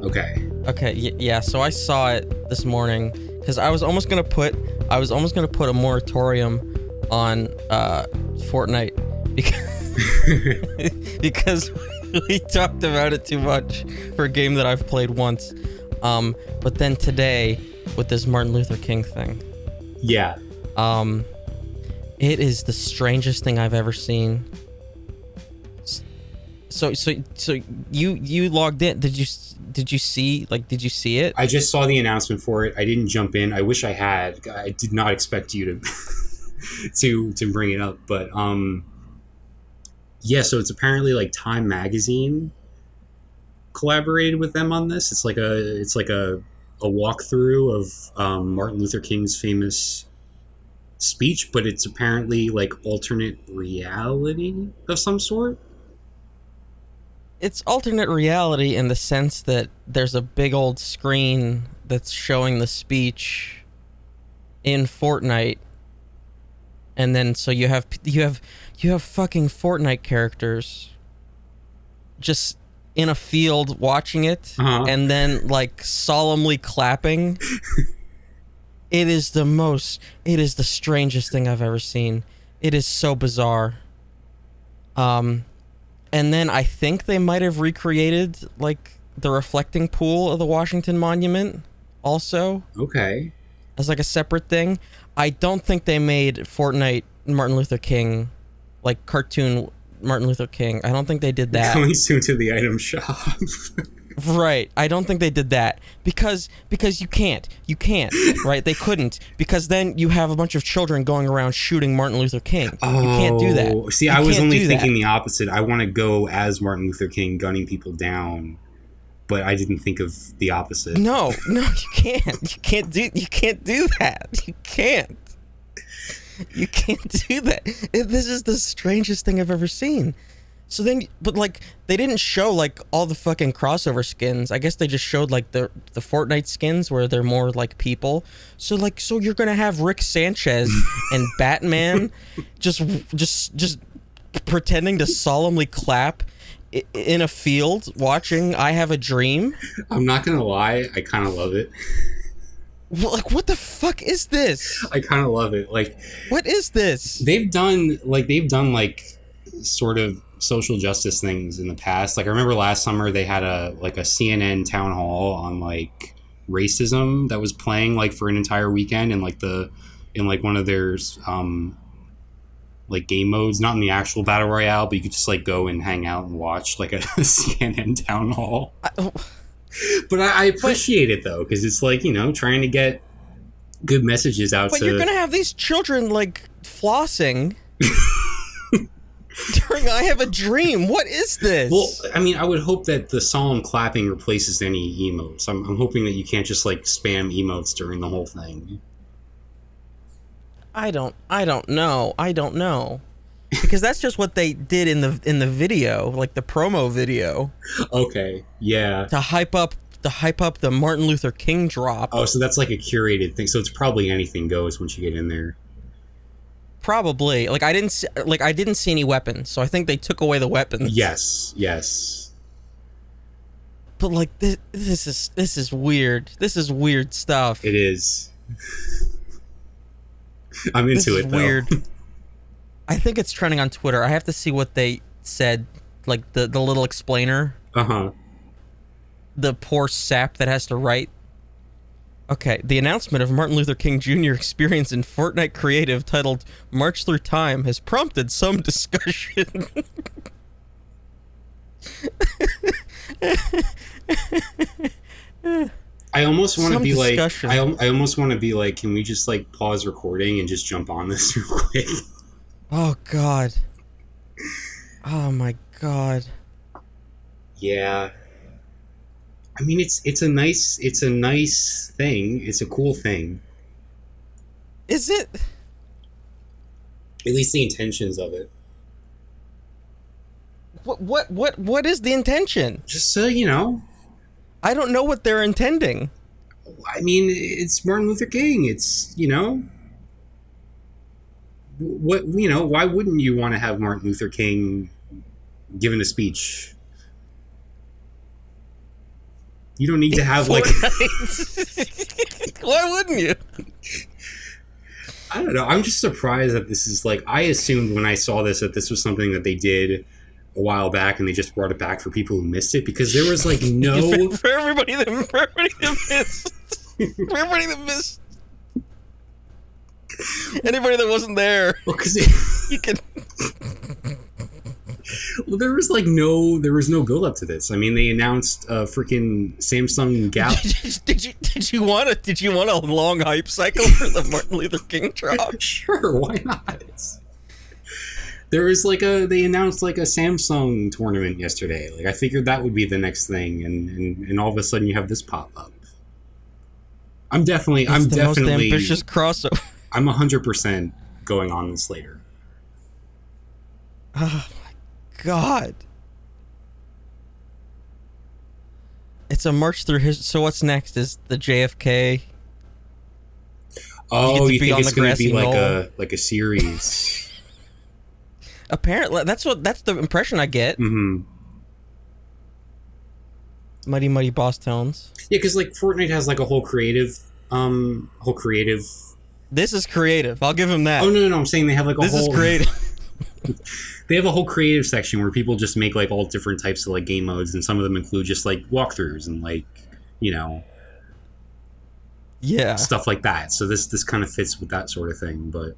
Okay. Okay, yeah. So I saw it this morning because I was almost gonna put a moratorium on Fortnite because we talked about it too much for a game that I've played once. But then today with this Martin Luther King thing. Yeah. It is the strangest thing I've ever seen. So you logged in. Did you see it? I just saw the announcement for it. I didn't jump in. I wish I had. I did not expect you to to bring it up, but yeah, so it's apparently like Time Magazine collaborated with them on this. It's like a walkthrough of Martin Luther King's famous speech, but it's apparently like alternate reality of some sort. It's alternate reality in the sense that there's a big old screen that's showing the speech in Fortnite, and then so you have fucking Fortnite characters just in a field watching it, and then like solemnly clapping. It is the strangest thing I've ever seen. It is so bizarre. And then I think they might have recreated like the reflecting pool of the Washington Monument also. Okay. As like a separate thing. I don't think they made Fortnite Martin Luther King, like cartoon Martin Luther King. I don't think they did that. Coming soon to the item shop. Right. I don't think they did that because you can't, right? They couldn't, because then you have a bunch of children going around shooting Martin Luther King. Oh, you can't do that. See, I was only thinking the opposite. I want to go as Martin Luther King gunning people down, but I didn't think of the opposite. No, you can't. You can't do that. You can't. You can't do that. This is the strangest thing I've ever seen. So then, but like, they didn't show like all the fucking crossover skins. I guess they just showed like the Fortnite skins where they're more like people. So you're gonna have Rick Sanchez and Batman just pretending to solemnly clap in a field watching I Have a Dream. I'm not gonna lie, I kind of love it. Like, what the fuck is this? I kind of love it. Like, what is this? They've done sort of social justice things in the past. Like, I remember last summer they had a CNN town hall on like racism that was playing like for an entire weekend in one of their like game modes, not in the actual battle royale, but you could just like go and hang out and watch like a CNN town hall. But I appreciate it though, because it's like, you know, trying to get good messages out. But you're gonna have these children like flossing during I Have a Dream. What is this? Well, I mean, I would hope that the solemn clapping replaces any emotes. I'm hoping that you can't just like spam emotes during the whole thing. I don't know. Because that's just what they did in the video, like the promo video. Okay, yeah. To hype up the Martin Luther King drop. Oh, so that's like a curated thing. So it's probably anything goes once you get in there. Probably. Like I didn't see any weapons, so I think they took away the weapons. Yes. But like this is weird. This is weird stuff. It is. I'm into it though. Weird. I think it's trending on Twitter. I have to see what they said, like the little explainer. The poor sap that has to write. Okay, the announcement of Martin Luther King Jr. experience in Fortnite Creative titled March Through Time has prompted some discussion. I almost want to be discussion. I almost want to be like, can we just like pause recording and just jump on this real quick? Oh God. Oh my God. Yeah. I mean, it's a nice thing. It's a cool thing. Is it? At least the intentions of it. What is the intention? Just so you know. I don't know what they're intending. I mean, it's Martin Luther King. It's, you know, why wouldn't you want to have Martin Luther King giving a speech? You don't need to have like. Why wouldn't you? I don't know. I'm just surprised that this is like. I assumed when I saw this that this was something that they did a while back, and they just brought it back for people who missed it, because there was like no for everybody that missed. For everybody that missed. Anybody that wasn't there. Well, because you can. Well, there was no build up to this. I mean, they announced a freaking Samsung Galaxy. Did you want a long hype cycle for the Martin Luther King drop? Sure, why not? There was they announced like a Samsung tournament yesterday. Like, I figured that would be the next thing, and all of a sudden you have this pop up. I'm definitely most ambitious crossover. I'm 100% going on this later. Oh my god. It's a march through history. So what's next? Is the JFK? Oh, you think it's going to be like a series? Apparently, that's the impression I get. Mm-hmm. Muddy boss tones. Yeah, because like Fortnite has like a whole creative. This is creative. I'll give him that. Oh no! I'm saying they have like This is creative. They have a whole creative section where people just make like all different types of like game modes, and some of them include just like walkthroughs and like, yeah, stuff like that. So this kind of fits with that sort of thing. But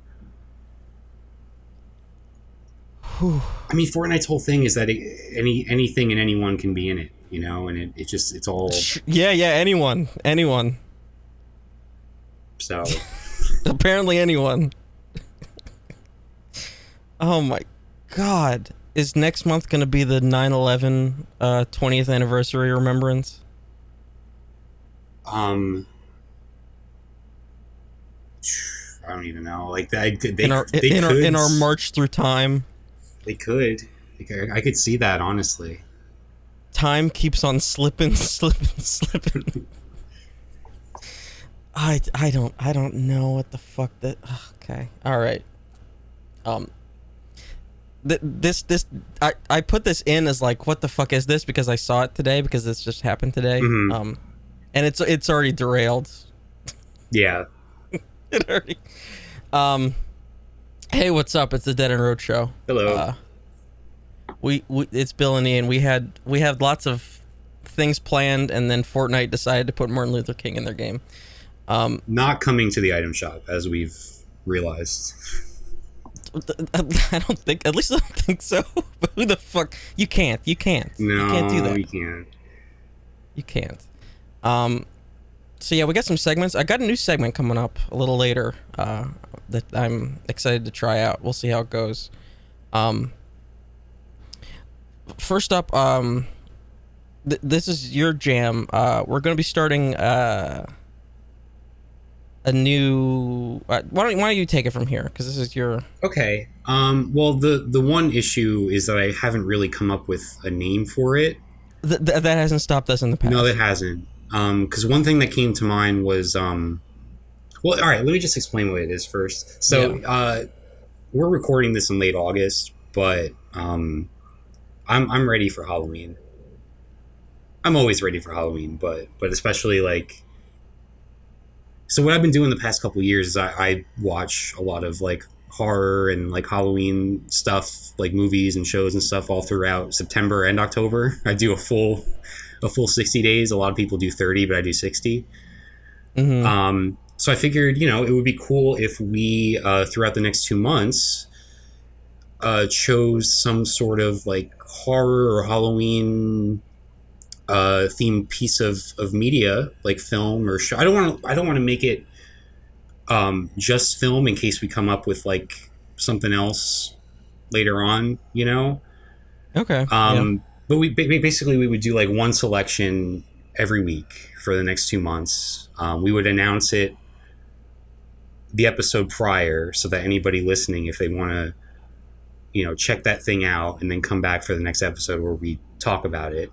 I mean, Fortnite's whole thing is that anything and anyone can be in it, and it's all anyone. So apparently anyone. Oh my god. Is next month going to be the 9/11 20th anniversary remembrance? I don't even know. Like in our march through time. They could. I could see that, honestly. Time keeps on slipping. I don't know what the fuck that. Okay, all right. I put this in as like, what the fuck is this? Because I saw it today, because this just happened today. Mm-hmm. And it's already derailed. Yeah. It already. Hey, what's up? It's the Dead End Road Show. Hello. We it's Bill and Ian. We had lots of things planned, and then Fortnite decided to put Martin Luther King in their game. Not coming to the item shop, as we've realized. I don't think. At least I don't think so. But who the fuck? You can't. No, you can't do that. You can't. You can't. So yeah, we got some segments. I got a new segment coming up a little later that I'm excited to try out. We'll see how it goes. First up, this is your jam. We're going to be starting a new. Why don't you take it from here? Because this is your. Okay. Well, the one issue is that I haven't really come up with a name for it. That hasn't stopped us in the past. No, that hasn't. Because one thing that came to mind was, well, all right, let me just explain what it is first. So, yeah. We're recording this in late August, but I'm ready for Halloween. I'm always ready for Halloween, but especially like. So what I've been doing the past couple of years is I watch a lot of like horror and like Halloween stuff, like movies and shows and stuff all throughout September and October. I do a full 60 days. A lot of people do 30, but I do 60. Mm-hmm. So I figured, it would be cool if we, throughout the next 2 months, chose some sort of like horror or Halloween themed piece of media, like film or show. I don't want to make it just film in case we come up with like something else later on, Okay. But we would do like one selection every week for the next 2 months. We would announce it the episode prior so that anybody listening, if they want to, check that thing out and then come back for the next episode where we talk about it.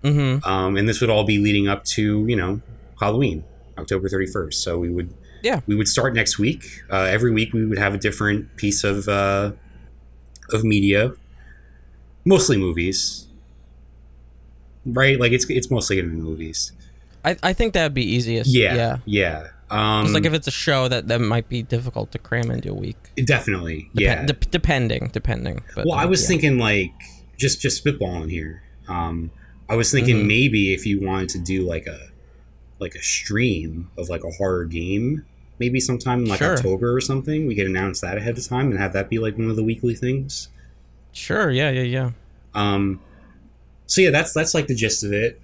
Mm-hmm. And this would all be leading up to, Halloween, October 31st. So we would start next week. Every week we would have a different piece of media, mostly movies. right? Like it's mostly in the movies. I think that'd be easiest. Yeah, Yeah. yeah. Because like if it's a show that might be difficult to cram into a week. Definitely, yeah. Depending. But, well, I was yeah. thinking like just spitballing here. I was thinking maybe if you wanted to do like a stream of like a horror game, maybe sometime in like Sure. October or something, we could announce that ahead of time and have that be like one of the weekly things. Sure. Yeah. So yeah, that's like the gist of it.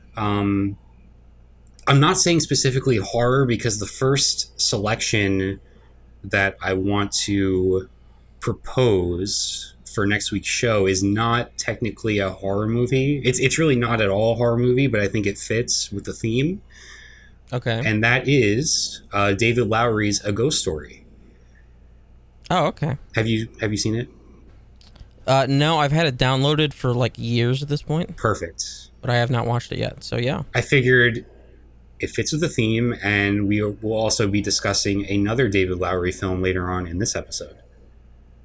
I'm not saying specifically horror because the first selection that I want to propose for next week's show is not technically a horror movie. It's really not at all a horror movie, but I think it fits with the theme. Okay. And that is David Lowery's A Ghost Story. Oh, okay. Have you seen it? No, I've had it downloaded for like years at this point. Perfect. But I have not watched it yet. So yeah. I figured it fits with the theme, and we will also be discussing another David Lowery film later on in this episode.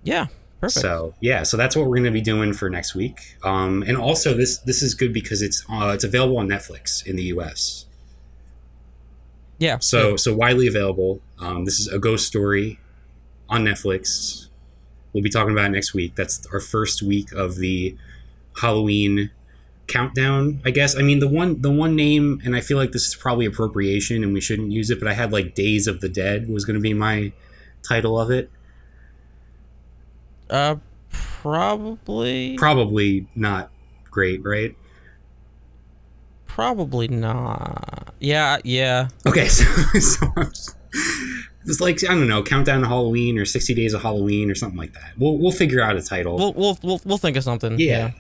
Yeah, perfect. So yeah, so that's what we're going to be doing for next week. And also this is good because it's available on Netflix in the U.S. Yeah. So widely available. This is A Ghost Story on Netflix. We'll be talking about it next week. That's our first week of the Halloween countdown, I guess. I mean, the one name, and I feel like this is probably appropriation and we shouldn't use it, but I had like Days of the Dead was going to be my title of it. Probably not great, right? Probably not. Yeah. Okay, so it's like, I don't know, Countdown to Halloween or 60 Days of Halloween or something like that. We'll figure out a title. We'll think of something. Yeah.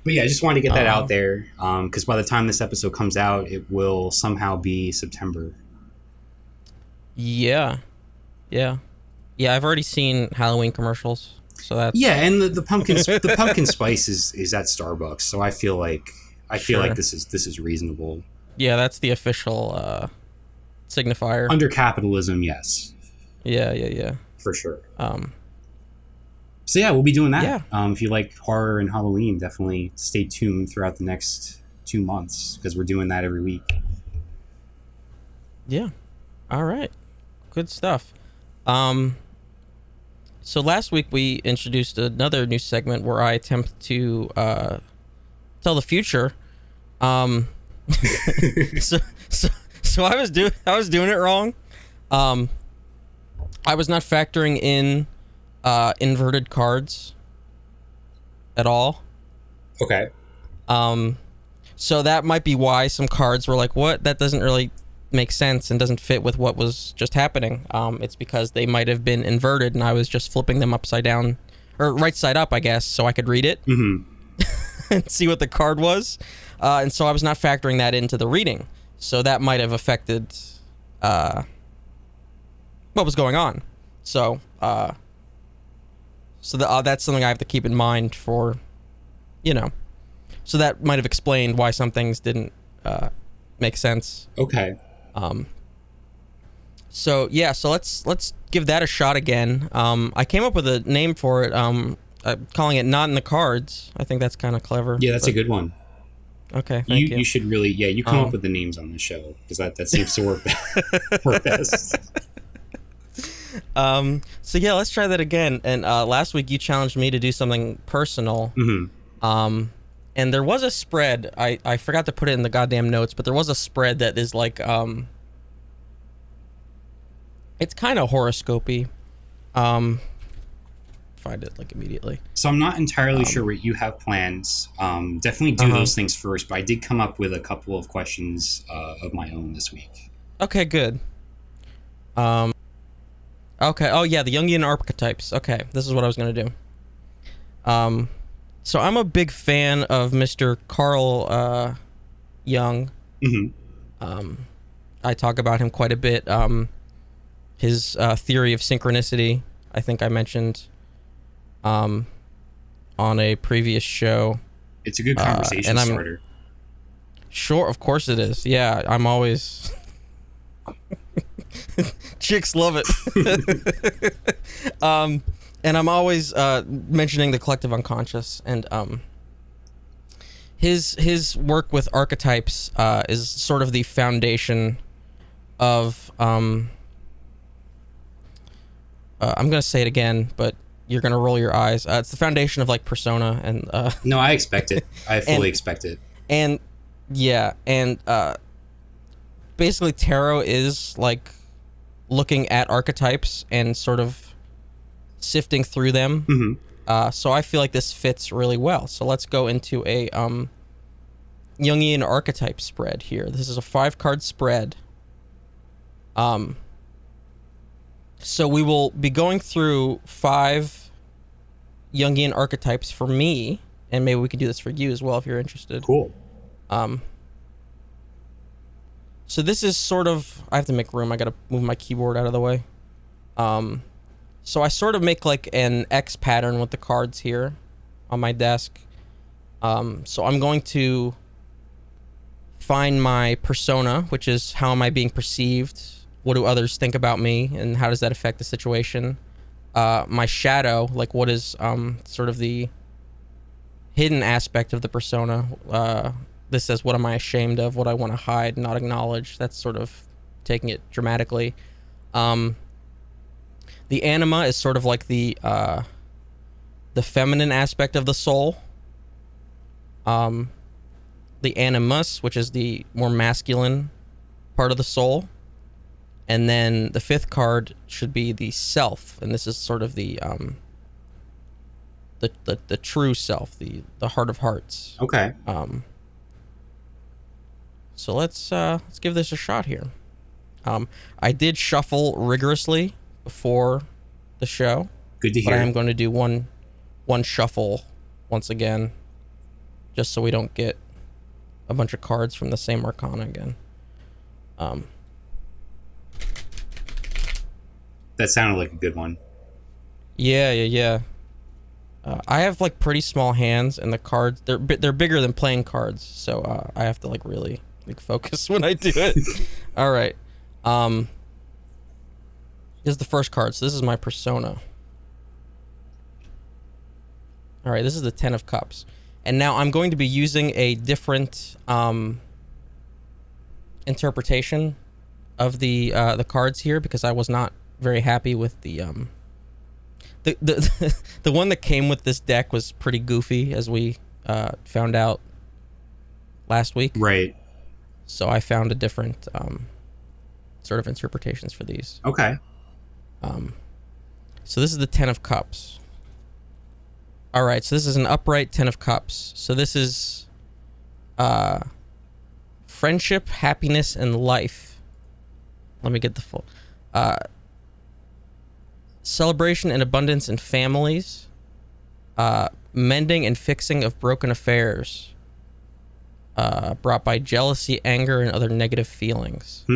But yeah, I just wanted to get that out there because by the time this episode comes out, it will somehow be September. Yeah. I've already seen Halloween commercials, so that's and the pumpkin spice is at Starbucks, so I feel like this is reasonable. Yeah, that's the official signifier under capitalism. Yes. Yeah. For sure. So yeah, we'll be doing that. Yeah. If you like horror and Halloween, definitely stay tuned throughout the next 2 months because we're doing that every week. Yeah. All right. Good stuff. So last week we introduced another new segment where I attempt to tell the future. So I was doing it wrong. I was not factoring in inverted cards at all. Okay. So that might be why some cards were like, what? That doesn't really make sense and doesn't fit with what was just happening. It's because they might have been inverted and I was just flipping them upside down or right side up, I guess, so I could read it and see what the card was. And so I was not factoring that into the reading. So that might have affected what was going on. So that's something I have to keep in mind for, so that might have explained why some things didn't make sense. Okay. So let's give that a shot again. I came up with a name for it, calling it Not in the Cards. I think that's kind of clever. Yeah, that's a good one. Okay, thank you. You should really, you come up with the names on the show because that seems to work best. So yeah, let's try that again. And last week you challenged me to do something personal. And there was a spread. I forgot to put it in the goddamn notes, but there was a spread that is like it's kind of horoscopy. Find it like immediately. So I'm not entirely sure what you have plans. Definitely do those things first, but I did come up with a couple of questions of my own this week. Okay, good. Okay. Oh yeah, the Jungian archetypes. Okay, this is what I was gonna do. So I'm a big fan of Mr. Carl Jung. I talk about him quite a bit. His theory of synchronicity, I think I mentioned on a previous show. It's a good conversation starter. Sure, of course it is. Yeah, I'm always... Chicks love it. And I'm always mentioning the collective unconscious. And his work with archetypes is sort of the foundation of I'm gonna say it again, but you're gonna roll your eyes. It's the foundation of like persona and No, I expect it. I fully expect it. And yeah, and basically tarot is like looking at archetypes and sort of sifting through them. Mm-hmm. So I feel like this fits really well. So let's go into a Jungian archetype spread here. This is a 5-card spread. So we will be going through 5 Jungian archetypes for me, and maybe we could do this for you as well if you're interested. Cool. So this is sort of, I have to make room. I gotta move my keyboard out of the way. So I sort of make like an X pattern with the cards here on my desk. So I'm going to find my persona, which is how am I being perceived? What do others think about me? And how does that affect the situation? My shadow, like what is sort of the hidden aspect of the persona? This says, what am I ashamed of? What I want to hide, not acknowledge. That's sort of taking it dramatically. The anima is sort of like the feminine aspect of the soul. The animus, which is the more masculine part of the soul. And then the 5th card should be the self, and this is sort of the true self, the heart of hearts. Okay. So let's give this a shot here. I did shuffle rigorously before the show. Good to hear. But I am going to do one shuffle once again, just so we don't get a bunch of cards from the same arcana again. That sounded like a good one. Yeah. I have like pretty small hands, and the cards they're bigger than playing cards, so I have to like really like focus when I do it. All right. This is the first card. So this is my persona. All right, this is the 10 of Cups, and now I'm going to be using a different interpretation of the cards here because I was not very happy with the one that came with this deck was pretty goofy, as we found out last week. Right. So I found a different sort of interpretations for these. Okay. So this is the 10 of Cups. All right, so this is an upright 10 of Cups. So this is friendship, happiness, and life. Let me get the full. Celebration and abundance in families. Mending and fixing of broken affairs. Brought by jealousy, anger, and other negative feelings.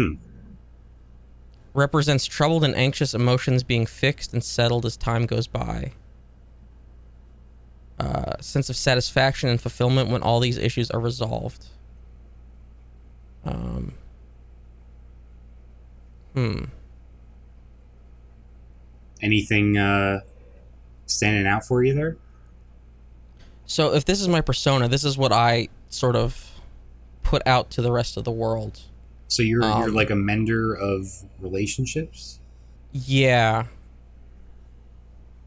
Represents troubled and anxious emotions being fixed and settled as time goes by. Sense of satisfaction and fulfillment when all these issues are resolved. Anything standing out for you there? So if this is my persona, this is what I sort of put out to the rest of the world. So you're like a mender of relationships? Yeah.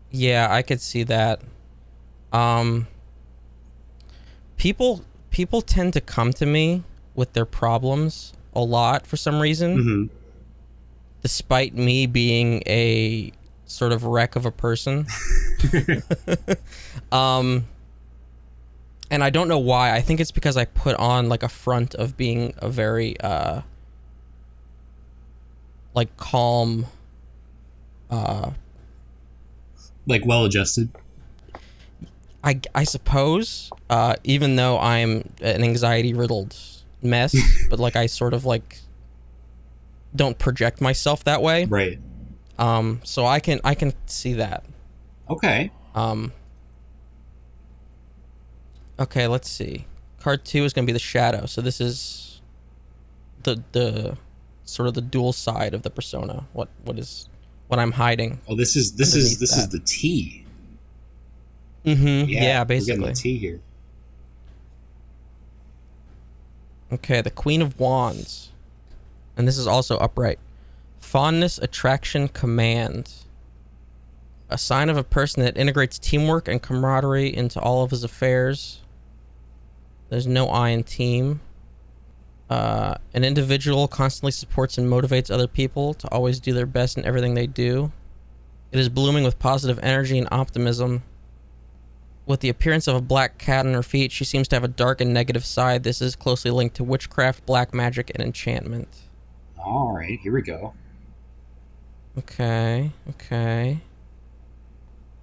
Yeah, I could see that. People tend to come to me with their problems a lot for some reason. Despite me being a sort of wreck of a person. And I don't know why. I think it's because I put on like a front of being a very like calm, like well-adjusted. I suppose, even though I'm an anxiety-riddled mess, but like I sort of like don't project myself that way. Right. So I can see that. Okay. Okay, let's see. Card 2 is going to be the shadow. So this is the sort of the dual side of the persona. What I'm hiding. Oh, this is the T. Yeah, basically. We're getting the T here. Okay, the Queen of Wands. And this is also upright. Fondness, attraction, command. A sign of a person that integrates teamwork and camaraderie into all of his affairs. There's no I in team. An individual constantly supports and motivates other people to always do their best in everything they do. It is blooming with positive energy and optimism. With the appearance of a black cat on her feet, she seems to have a dark and negative side. This is closely linked to witchcraft, black magic, and enchantment. All right, here we go. Okay.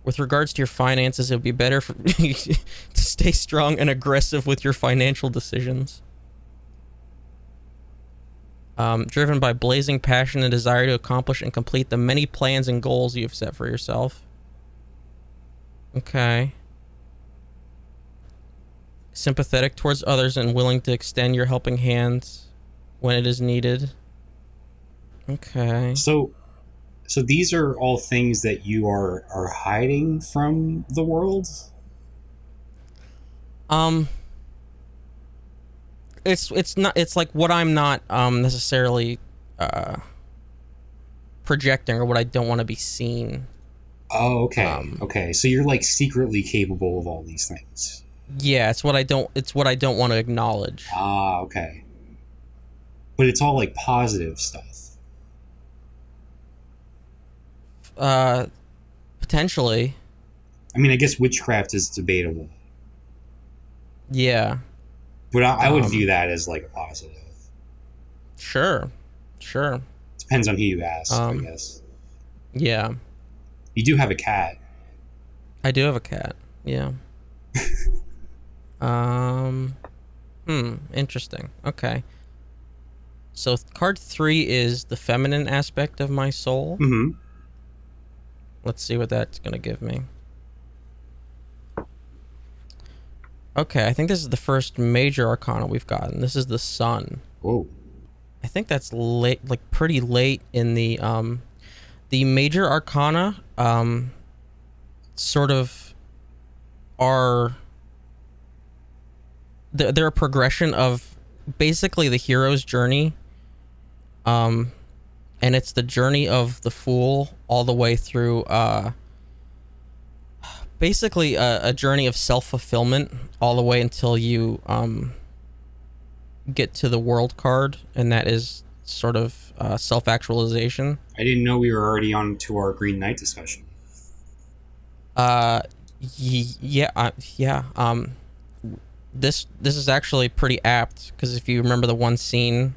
With regards to your finances, it would be better for to stay strong and aggressive with your financial decisions. Driven by blazing passion and desire to accomplish and complete the many plans and goals you have set for yourself. Okay. Sympathetic towards others and willing to extend your helping hands when it is needed. Okay. So these are all things that you are hiding from the world? It's not, it's like what I'm not necessarily projecting, or what I don't want to be seen. Oh, okay. Okay. So you're like secretly capable of all these things. Yeah, it's what I don't want to acknowledge. Ah, okay. But it's all like positive stuff. Potentially. I mean, I guess witchcraft is debatable. Yeah. But I would view that as like a positive. Sure. Depends on who you ask, I guess. Yeah. You do have a cat. I do have a cat. Yeah. Interesting. Okay. So card 3 is the feminine aspect of my soul. Mm-hmm. Let's see what that's gonna give me. Okay, I think this is the first major arcana we've gotten. This is the Sun. Whoa. I think that's late, like pretty late in the major arcana, sort of are, they're a progression of basically the hero's journey. And it's the journey of the fool all the way through, basically a journey of self-fulfillment all the way until you get to the world card, and that is sort of self-actualization. I didn't know we were already on to our Green Knight discussion. This is actually pretty apt, because if you remember the one scene,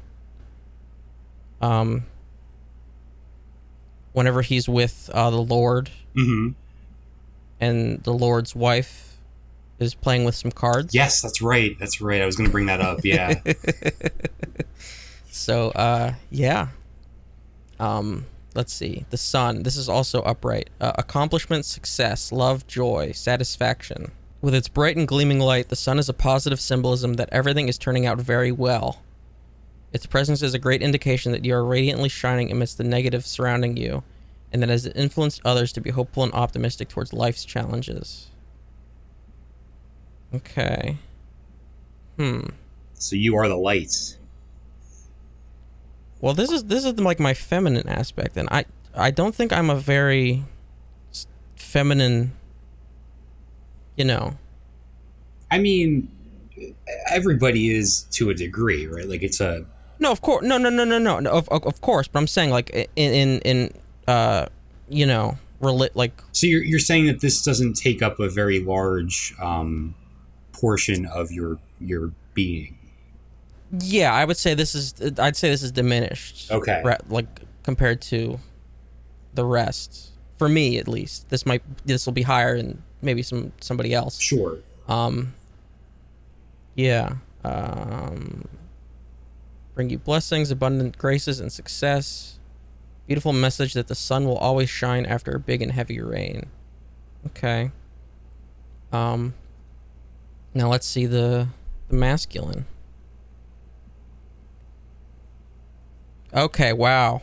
whenever he's with the Lord, mm-hmm. and the Lord's wife is playing with some cards. Yes, that's right. I was going to bring that up. Yeah. So, yeah. Let's see. The Sun. This is also upright. Accomplishment, success, love, joy, satisfaction. With its bright and gleaming light, the Sun is a positive symbolism that everything is turning out very well. Its presence is a great indication that you are radiantly shining amidst the negative surrounding you, and that has influenced others to be hopeful and optimistic towards life's challenges. Okay. So you are the light. Well, this is like my feminine aspect, and I don't think I'm a very feminine, you know. I mean, everybody is to a degree, right? Like it's a No, of course, no. Of course, but I'm saying like in you know, like. So you're saying that this doesn't take up a very large portion of your being. Yeah, I'd say this is diminished. Okay. Like compared to the rest, for me at least. This will be higher than maybe somebody else. Sure. Yeah. Bring you blessings, abundant graces, and success. Beautiful message that the sun will always shine after a big and heavy rain. Okay. Now let's see the masculine. Okay, wow.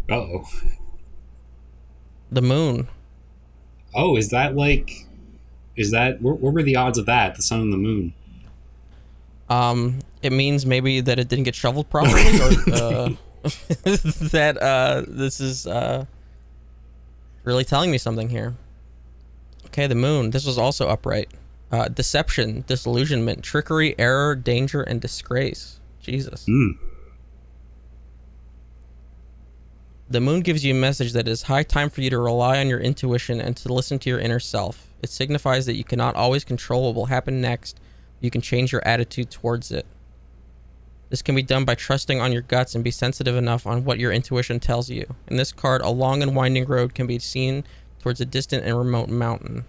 Uh-oh. The moon. Oh, what were the odds of that? The sun and the moon? It means maybe that it didn't get shoveled properly, or that this is really telling me something here. Okay, the moon. This was also upright. Deception, disillusionment, trickery, error, danger, and disgrace. Jesus. The moon gives you a message that it is high time for you to rely on your intuition and to listen to your inner self. It signifies that you cannot always control what will happen next. You can change your attitude towards it. This can be done by trusting on your guts and be sensitive enough on what your intuition tells you. In this card, a long and winding road can be seen towards a distant and remote mountain.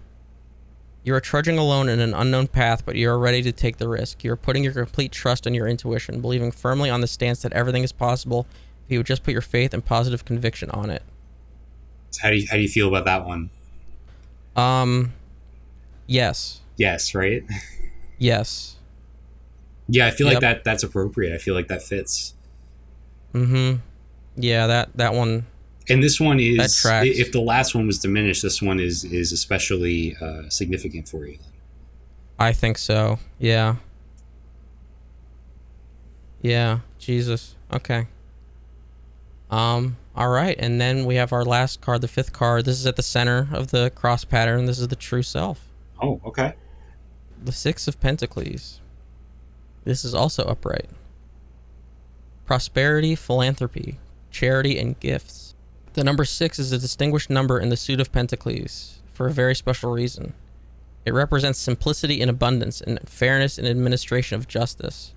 You are trudging alone in an unknown path, but you are ready to take the risk. You are putting your complete trust in your intuition, believing firmly on the stance that everything is possible if you would just put your faith and positive conviction on it. So how do you feel about that one? Yes. Yes, right? Yes. Yeah, I feel like that's appropriate. I feel like that fits. Yeah, that one. And this one is, that tracks. If the last one was diminished, this one is especially significant for you. I think so. Yeah. Yeah. Jesus. Okay. All right, and then we have our last card, the fifth card. This is at the center of the cross pattern. This is the true self. Oh, okay. The Six of Pentacles. This is also upright. Prosperity, philanthropy, charity, and gifts. The number 6 is a distinguished number in the suit of Pentacles for a very special reason. It represents simplicity and abundance and fairness in administration of justice.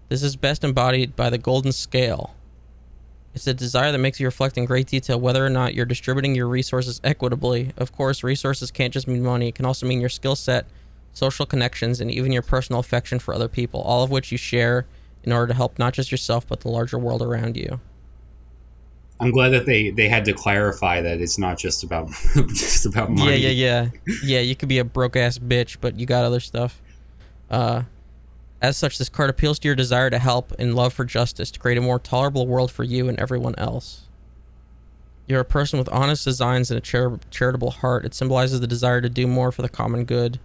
This is best embodied by the golden scale. It's a desire that makes you reflect in great detail whether or not you're distributing your resources equitably. Of course, resources can't just mean money. It can also mean your skill set, social connections, and even your personal affection for other people, all of which you share in order to help not just yourself, but the larger world around you. I'm glad that they had to clarify that it's not just about just about money. Yeah, you could be a broke-ass bitch, but you got other stuff. As such, this card appeals to your desire to help and love for justice, to create a more tolerable world for you and everyone else. You're a person with honest designs and a charitable heart. It symbolizes the desire to do more for the common good.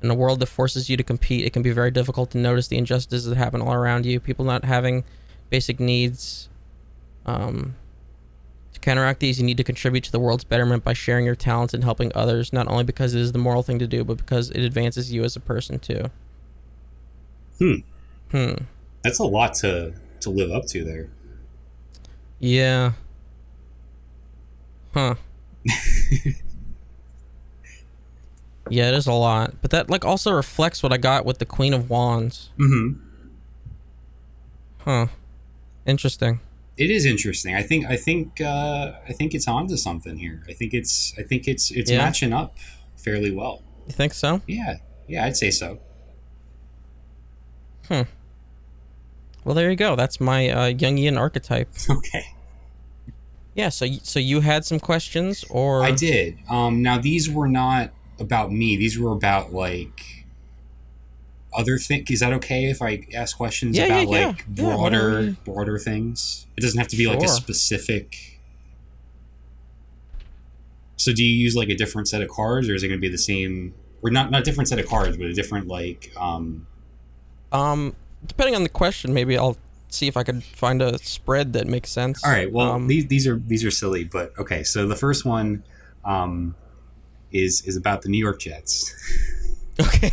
In a world that forces you to compete, it can be very difficult to notice the injustices that happen all around you. People not having basic needs. To counteract these, you need to contribute to the world's betterment by sharing your talents and helping others, not only because it is the moral thing to do, but because it advances you as a person too. That's a lot to live up to there. Yeah. Huh. Yeah, it is a lot. But that like also reflects what I got with the Queen of Wands. Huh. Interesting. It is interesting. I think it's onto something here. I think it's matching up fairly well. You think so? Yeah, I'd say so. Well, there you go. That's my Jungian archetype. Okay. Yeah. So you had some questions, or I did. Now these were not about me. These were about like other things. Is that okay if I ask questions about broader things? It doesn't have to be like a specific. So do you use like a different set of cards, or is it going to be the same? Or not a different set of cards, but a different like. Depending on the question, maybe I'll see if I could find a spread that makes sense. All right. Well, these are silly, but okay. So the first one, is about the New York Jets. Okay.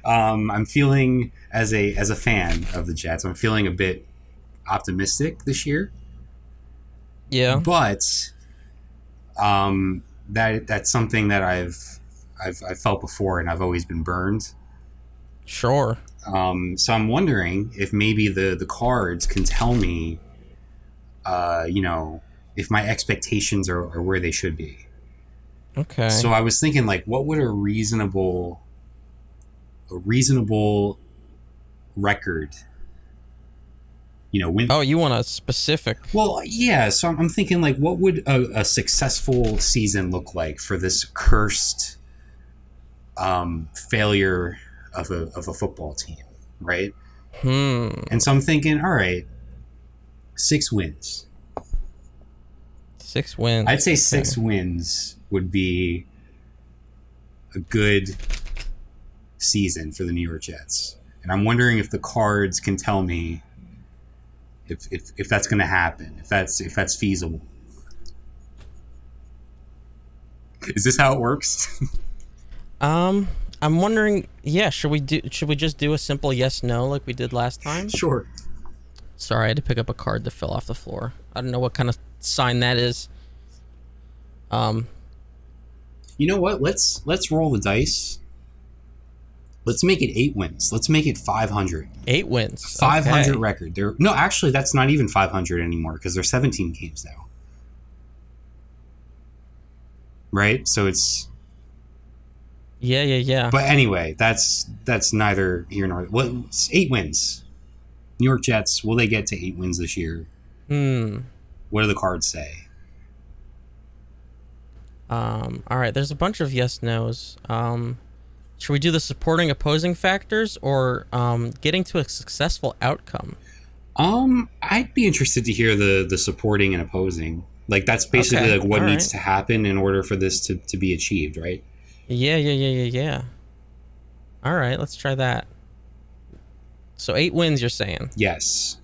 I'm feeling as a fan of the Jets, I'm feeling a bit optimistic this year. Yeah. But that's something that I've felt before, and I've always been burned. Sure. So I'm wondering if maybe the cards can tell me, if my expectations are where they should be. Okay. So I was thinking, like, what would a reasonable record, win? Oh, you want a specific? Well, yeah. So I'm thinking, like, what would a successful season look like for this cursed failure of a football team, right? And so I'm thinking, all right, 6 wins. 6 wins. I'd say 6 wins would be a good season for the New York Jets. And I'm wondering if the cards can tell me if that's going to happen, if that's feasible. Is this how it works? I'm wondering. Yeah, should we just do a simple yes no like we did last time? Sure. Sorry, I had to pick up a card that fell off the floor. I don't know what kind of sign that is. You know what? Let's roll the dice. Let's make it 8 wins. Let's make it 500. 8 wins. 500 okay. record. No, actually, that's not even 500 anymore because there's 17 games now. Right? So it's... Yeah. But anyway, that's neither here nor... Well, it's 8 wins. New York Jets, will they get to 8 wins this year? What do the cards say? All right, there's a bunch of yes nos. Should we do the supporting opposing factors or getting to a successful outcome? I'd be interested to hear the supporting and opposing. Like, that's basically like what needs to happen in order for this to be achieved, right? Yeah. All right, let's try that. So 8 wins, you're saying? Yes.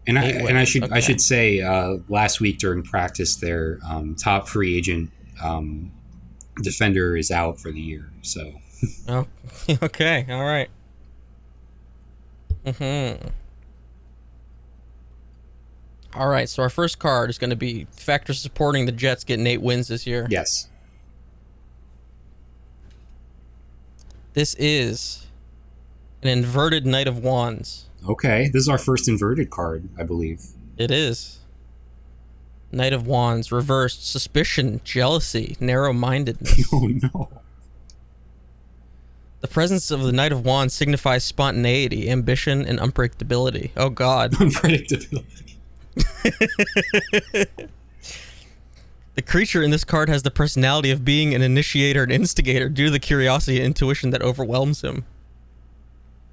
And I should say last week during practice, their top free agent defender is out for the year. So. Oh, okay, all right. All right, so our first card is going to be factors supporting the Jets getting 8 wins this year. Yes. This is an inverted Knight of Wands. Okay, this is our first inverted card, I believe. It is. Knight of Wands, reversed, suspicion, jealousy, narrow-mindedness. Oh, no. The presence of the Knight of Wands signifies spontaneity, ambition, and unpredictability. Oh, God. Unpredictability. The creature in this card has the personality of being an initiator and instigator due to the curiosity and intuition that overwhelms him.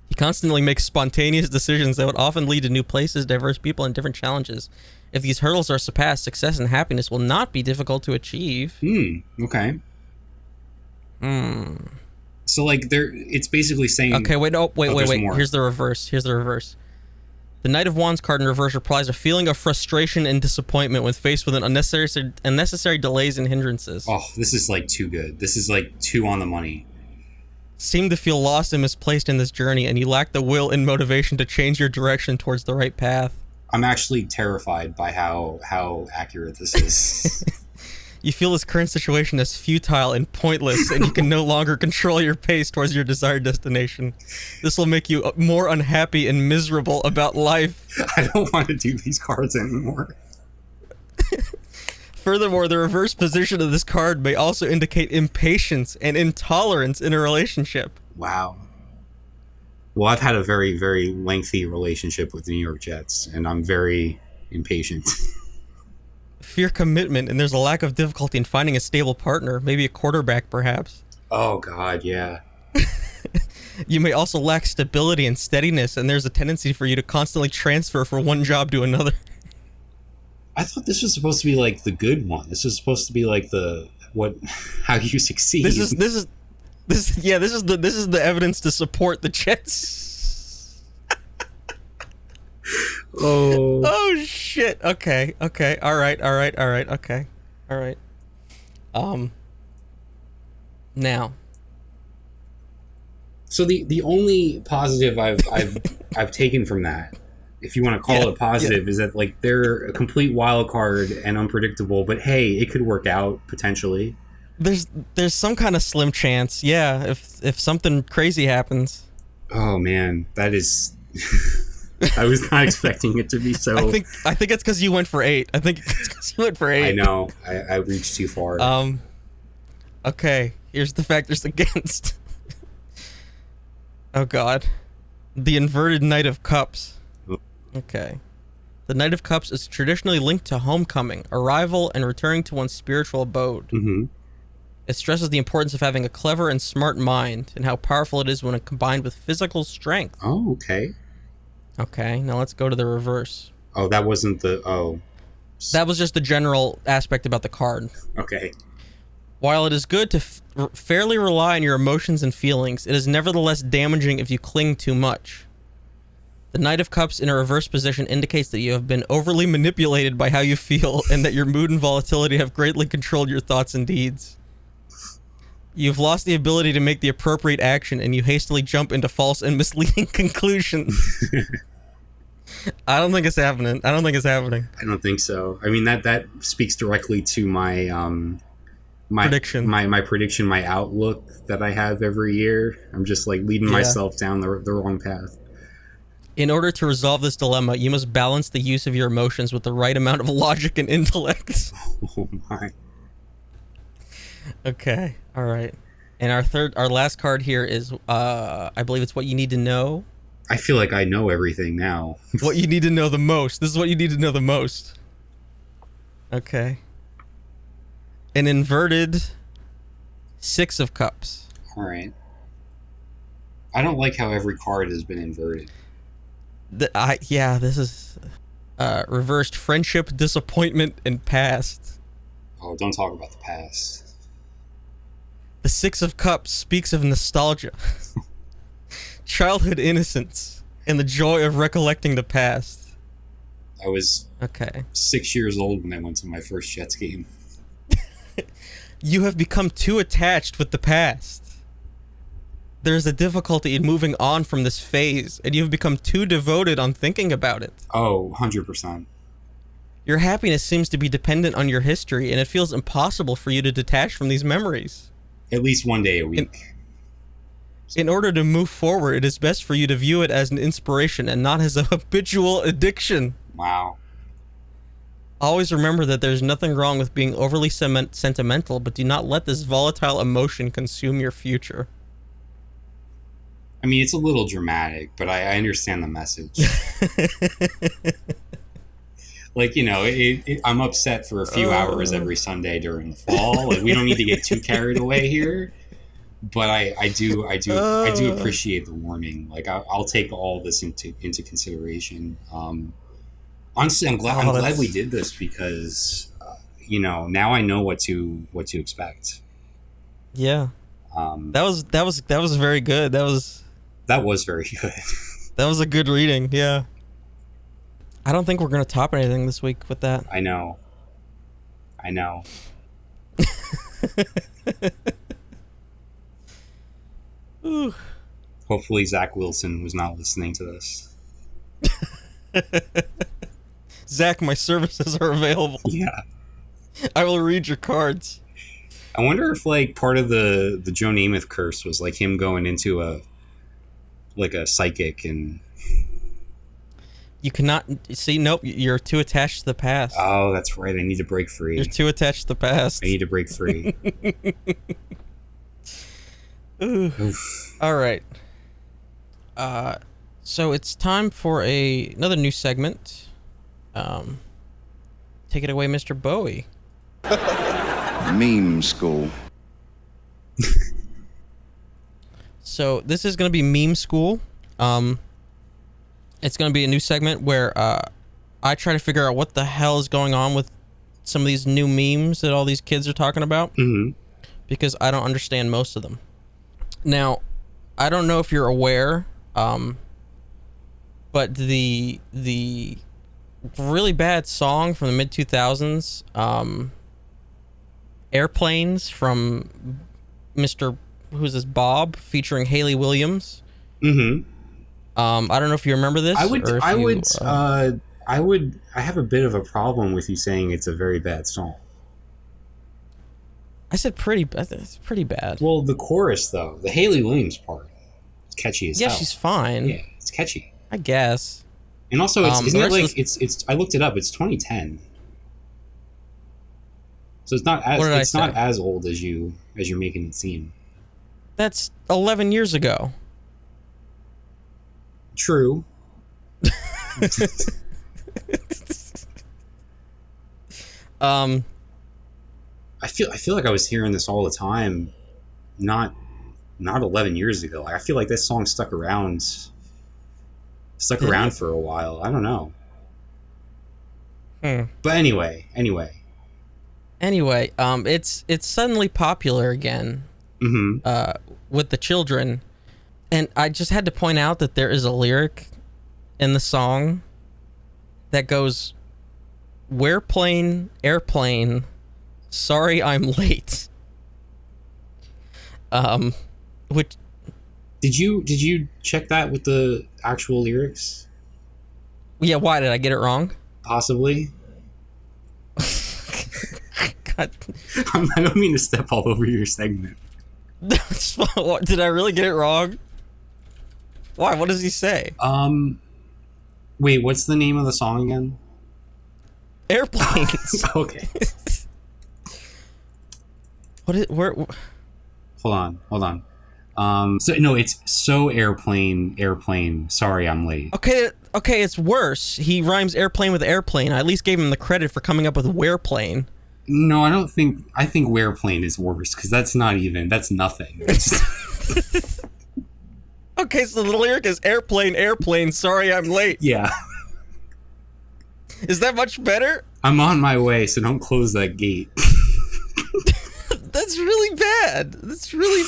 He constantly makes spontaneous decisions that would often lead to new places, diverse people, and different challenges. If these hurdles are surpassed, success and happiness will not be difficult to achieve. Okay. So, like, it's basically saying... Okay, wait. More. Here's the reverse. The Knight of Wands card in reverse replies a feeling of frustration and disappointment when faced with unnecessary delays and hindrances. Oh, this is, like, too good. This is, like, too on the money. Seem to feel lost and misplaced in this journey, and you lack the will and motivation to change your direction towards the right path. I'm actually terrified by how accurate this is. You feel this current situation as futile and pointless, and you can no longer control your pace towards your desired destination. This will make you more unhappy and miserable about life. I don't want to do these cards anymore. Furthermore, the reverse position of this card may also indicate impatience and intolerance in a relationship. Wow. Well, I've had a very, very lengthy relationship with the New York Jets, and I'm very impatient. Fear commitment, and there's a lack of difficulty in finding a stable partner, maybe a quarterback, perhaps. Oh, God, yeah. You may also lack stability and steadiness, and there's a tendency for you to constantly transfer from one job to another. I thought this was supposed to be like the good one. This is supposed to be like how you succeed. This is the evidence to support the Jets. Oh shit. Okay. All right. Okay. All right. Now. So the only positive I've taken from that, if you want to call it positive, is that, like, they're a complete wild card and unpredictable, but hey, it could work out potentially. There's some kind of slim chance, if something crazy happens. Oh man, that is I was not expecting it to be so. I think it's because you went for 8. I know. I reached too far. Okay, here's the factors against. Oh God. The inverted Knight of Cups. Okay. The Knight of Cups is traditionally linked to homecoming, arrival, and returning to one's spiritual abode. Mm-hmm. It stresses the importance of having a clever and smart mind and how powerful it is when it combined with physical strength. Oh, okay. Okay, now let's go to the reverse. Oh, that wasn't the... Oh. That was just the general aspect about the card. Okay. While it is good to fairly rely on your emotions and feelings, it is nevertheless damaging if you cling too much. The Knight of Cups in a reverse position indicates that you have been overly manipulated by how you feel and that your mood and volatility have greatly controlled your thoughts and deeds. You've lost the ability to make the appropriate action and you hastily jump into false and misleading conclusions. I don't think it's happening. I don't think so. I mean, that speaks directly to my prediction. My prediction, my outlook that I have every year. I'm just like leading myself down the wrong path. In order to resolve this dilemma, you must balance the use of your emotions with the right amount of logic and intellect. Oh my. Okay. All right. And our last card here is, I believe it's what you need to know. I feel like I know everything now. What you need to know the most. This is what you need to know the most. Okay. An inverted Six of Cups. All right. I don't like how every card has been inverted. This is reversed friendship, disappointment, and past. Oh, don't talk about the past. The Six of Cups speaks of nostalgia, childhood innocence, and the joy of recollecting the past. I was 6 years old when I went to my first Jets game. You have become too attached with the past. There's a difficulty in moving on from this phase, and you've become too devoted on thinking about it. Oh, 100%. Your happiness seems to be dependent on your history, and it feels impossible for you to detach from these memories. At least one day a week. In order to move forward, it is best for you to view it as an inspiration and not as a habitual addiction. Wow. Always remember that there's nothing wrong with being overly sentimental, but do not let this volatile emotion consume your future. I mean, it's a little dramatic, but I understand the message. Like, you know, I'm upset for a few hours every Sunday during the fall. Like, we don't need to get too carried away here. But I do appreciate the warning. Like, I'll take all this into consideration. Honestly, I'm glad we did this because, you know, now I know what to expect. Yeah. That was very good. That was very good. That was a good reading. Yeah. I don't think we're gonna top anything this week with that. I know. Ooh. Hopefully Zach Wilson was not listening to this. Zach, my services are available. Yeah. I will read your cards. I wonder if, like, part of the Joe Namath curse was, like, him going into a psychic and... You cannot... See, nope, you're too attached to the past. Oh, that's right. I need to break free. You're too attached to the past. I need to break free. All right. So it's time for another new segment. Take it away, Mr. Bowie. Meme school. So this is going to be meme school. It's going to be a new segment where I try to figure out what the hell is going on with some of these new memes that all these kids are talking about. Mm-hmm. Because I don't understand most of them. Now, I don't know if you're aware, but the really bad song from the mid-2000s, Airplanes from Mr. Who's this, Bob, featuring Hayley Williams. Mm-hmm. I don't know if you remember this. I have a bit of a problem with you saying it's a very bad song. I said it's pretty bad. Well, the chorus, though, the Hayley Williams part, is catchy as hell. Yeah, she's fine. Yeah, it's catchy. I guess. And also, isn't it like it's? I looked it up. It's 2010, so it's not as old as you're making it seem. That's 11 years ago. True. I feel like I was hearing this all the time, not 11 years ago. Like, I feel like this song stuck around for a while. I don't know. But anyway. Anyway, it's suddenly popular again with the children, and I just had to point out that there is a lyric in the song that goes, "We're plane, airplane, sorry I'm late." Which Did you check that with the actual lyrics? yeah, why did I get it wrong? Possibly. God. I don't mean to step all over your segment. Did I really get it wrong? Why? What does he say? Wait, what's the name of the song again? Airplanes. Okay. Where? Hold on. So no, it's so airplane. Sorry, I'm late. Okay, it's worse. He rhymes airplane with airplane. I at least gave him the credit for coming up with whereplane. No, I don't think. I think whereplane is worse because that's nothing. Okay, so the lyric is airplane, sorry I'm late. Yeah. Is that much better? I'm on my way, so don't close that gate. That's really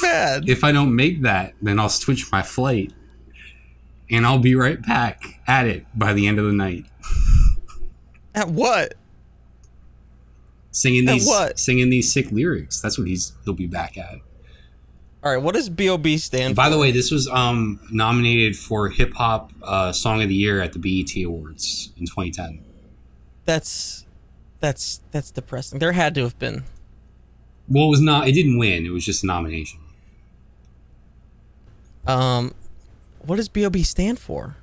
bad. If I don't make that, then I'll switch my flight. And I'll be right back at it by the end of the night. At what? Singing these sick lyrics. That's what he'll be back at. All right, what does B.O.B. stand for? By the way, this was nominated for Hip Hop Song of the Year at the BET Awards in 2010. That's depressing. There had to have been. Well, it didn't win. It was just a nomination. What does B.O.B. stand for?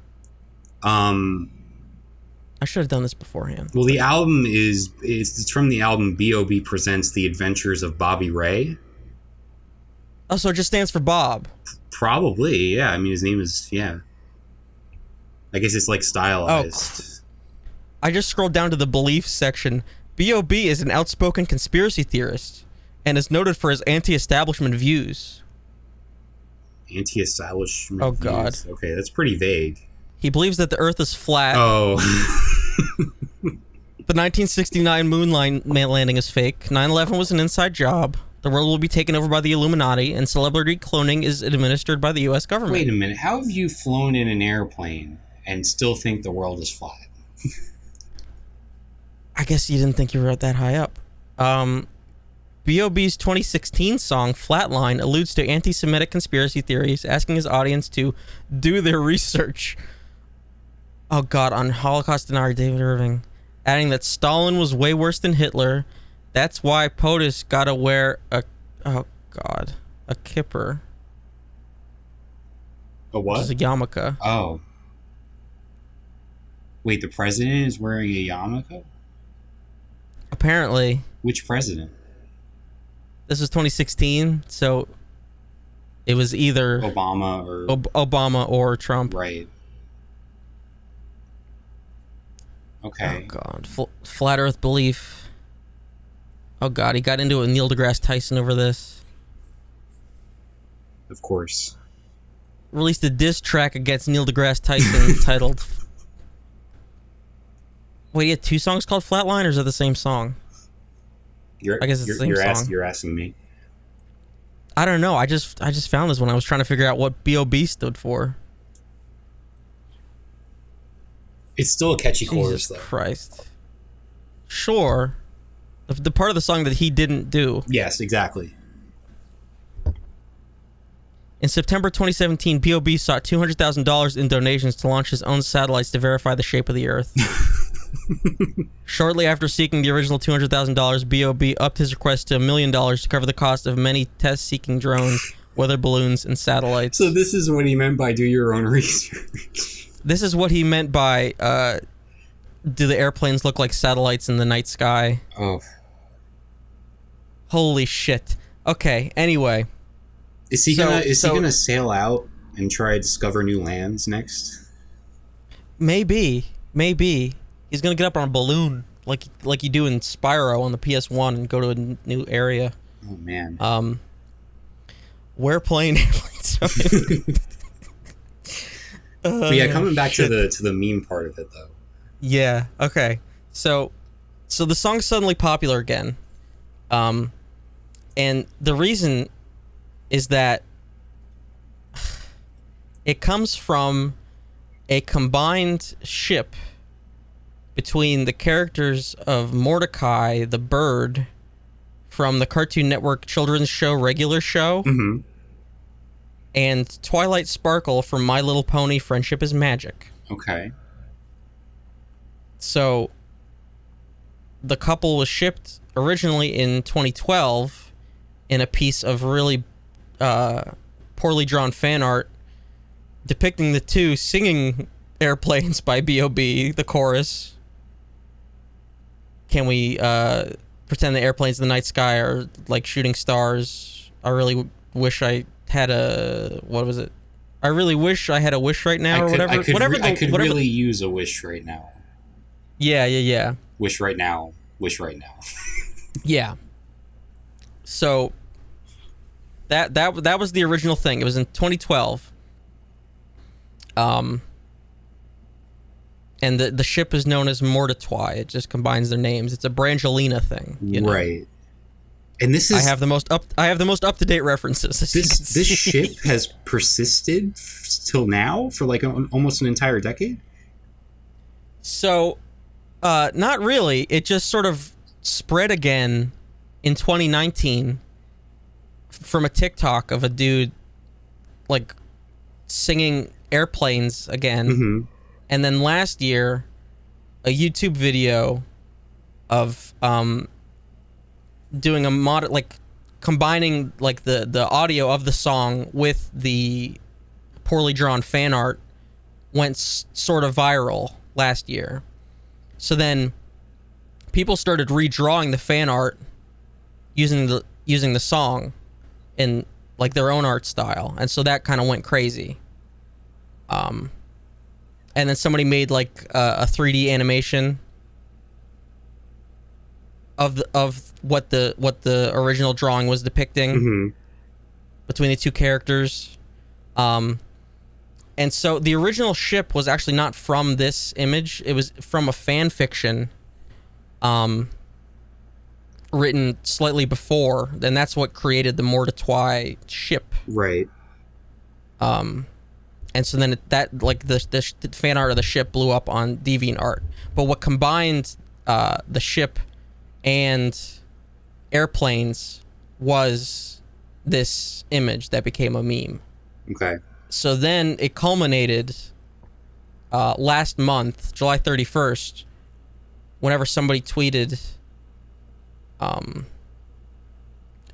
I should have done this beforehand. Well, the album it's from the album B.O.B. Presents The Adventures of Bobby Ray. Oh, so it just stands for Bob. Probably, yeah. I mean, his name is, yeah. I guess it's like stylized. I just scrolled down to the beliefs section. B.O.B. is an outspoken conspiracy theorist and is noted for his anti-establishment views. Anti-establishment Oh, views. God. Okay, that's pretty vague. He believes that the Earth is flat. Oh. The 1969 moon landing is fake. 9/11 was an inside job. The world will be taken over by the Illuminati, and celebrity cloning is administered by the U.S. government. Wait a minute. How have you flown in an airplane and still think the world is flat? I guess you didn't think you were that high up. B.O.B.'s 2016 song, Flatline, alludes to anti-Semitic conspiracy theories, asking his audience to do their research. Oh, God, on Holocaust denier David Irving. Adding that Stalin was way worse than Hitler. That's why POTUS gotta wear a kippur. A what? Which is a yarmulke. Oh. Wait, the president is wearing a yarmulke? Apparently. Which president? This was 2016, so it was either Obama or Trump. Right. Okay. Oh, God. Flat Earth belief. Oh, God. He got into it with Neil deGrasse Tyson over this. Of course. Released a diss track against Neil deGrasse Tyson titled... Wait, he had two songs called Flatline, or is that the same song? I guess it's the same song. You're asking me. I don't know. I just found this when I was trying to figure out what B.O.B. stood for. It's still a catchy chorus, though. Jesus Christ. Sure. The part of the song that he didn't do. Yes, exactly. In September 2017, B.O.B. sought $200,000 in donations to launch his own satellites to verify the shape of the Earth. Shortly after seeking the original $200,000, B.O.B. upped his request to $1 million to cover the cost of many test-seeking drones, weather balloons, and satellites. So this is what he meant by do your own research. This is what he meant by, do the airplanes look like satellites in the night sky? Oh. Holy shit. Okay, anyway. Is he gonna sail out and try to discover new lands next? Maybe. He's gonna get up on a balloon like you do in Spyro on the PS1 and go to a new area. Oh man. We're playing airplanes. But yeah, coming back to the meme part of it though. Yeah. Okay. So the song's suddenly popular again, And the reason is that it comes from a combined ship between the characters of Mordecai the bird from the Cartoon Network children's show Regular Show, Mm-hmm. and Twilight Sparkle from My Little Pony Friendship is Magic. Okay. So the couple was shipped originally in 2012 in a piece of really poorly drawn fan art depicting the two singing Airplanes by B.O.B., the chorus. Can we pretend the airplanes in the night sky are like shooting stars? I really wish I had a... What was it? I really wish I had a wish right now, or whatever. I could really use a wish right now. Yeah. Wish right now. Wish right now. Yeah. So that was the original thing. It was in 2012. And the ship is known as Mordetwai. It just combines their names. It's a Brangelina thing, you know? Right. And this is... I have the most up to date references. This ship has persisted till now for like almost an entire decade. So, not really. It just sort of spread again in 2019 from a TikTok of a dude like singing Airplanes again. Mm-hmm. And then last year, a YouTube video of doing a mod, like combining like the audio of the song with the poorly drawn fan art went sort of viral last year. So then people started redrawing the fan art using the song in like their own art style, and so that kind of went crazy. And then somebody made like a 3D animation of what the original drawing was depicting, mm-hmm. between the two characters. And so the original ship was actually not from this image. It was from a fan fiction written slightly before, and that's what created the Mordetwai ship. Right. And so then the fan art of the ship blew up on DeviantArt. But what combined the ship and Airplanes was this image that became a meme. Okay. So then it culminated last month, July 31st, whenever somebody tweeted the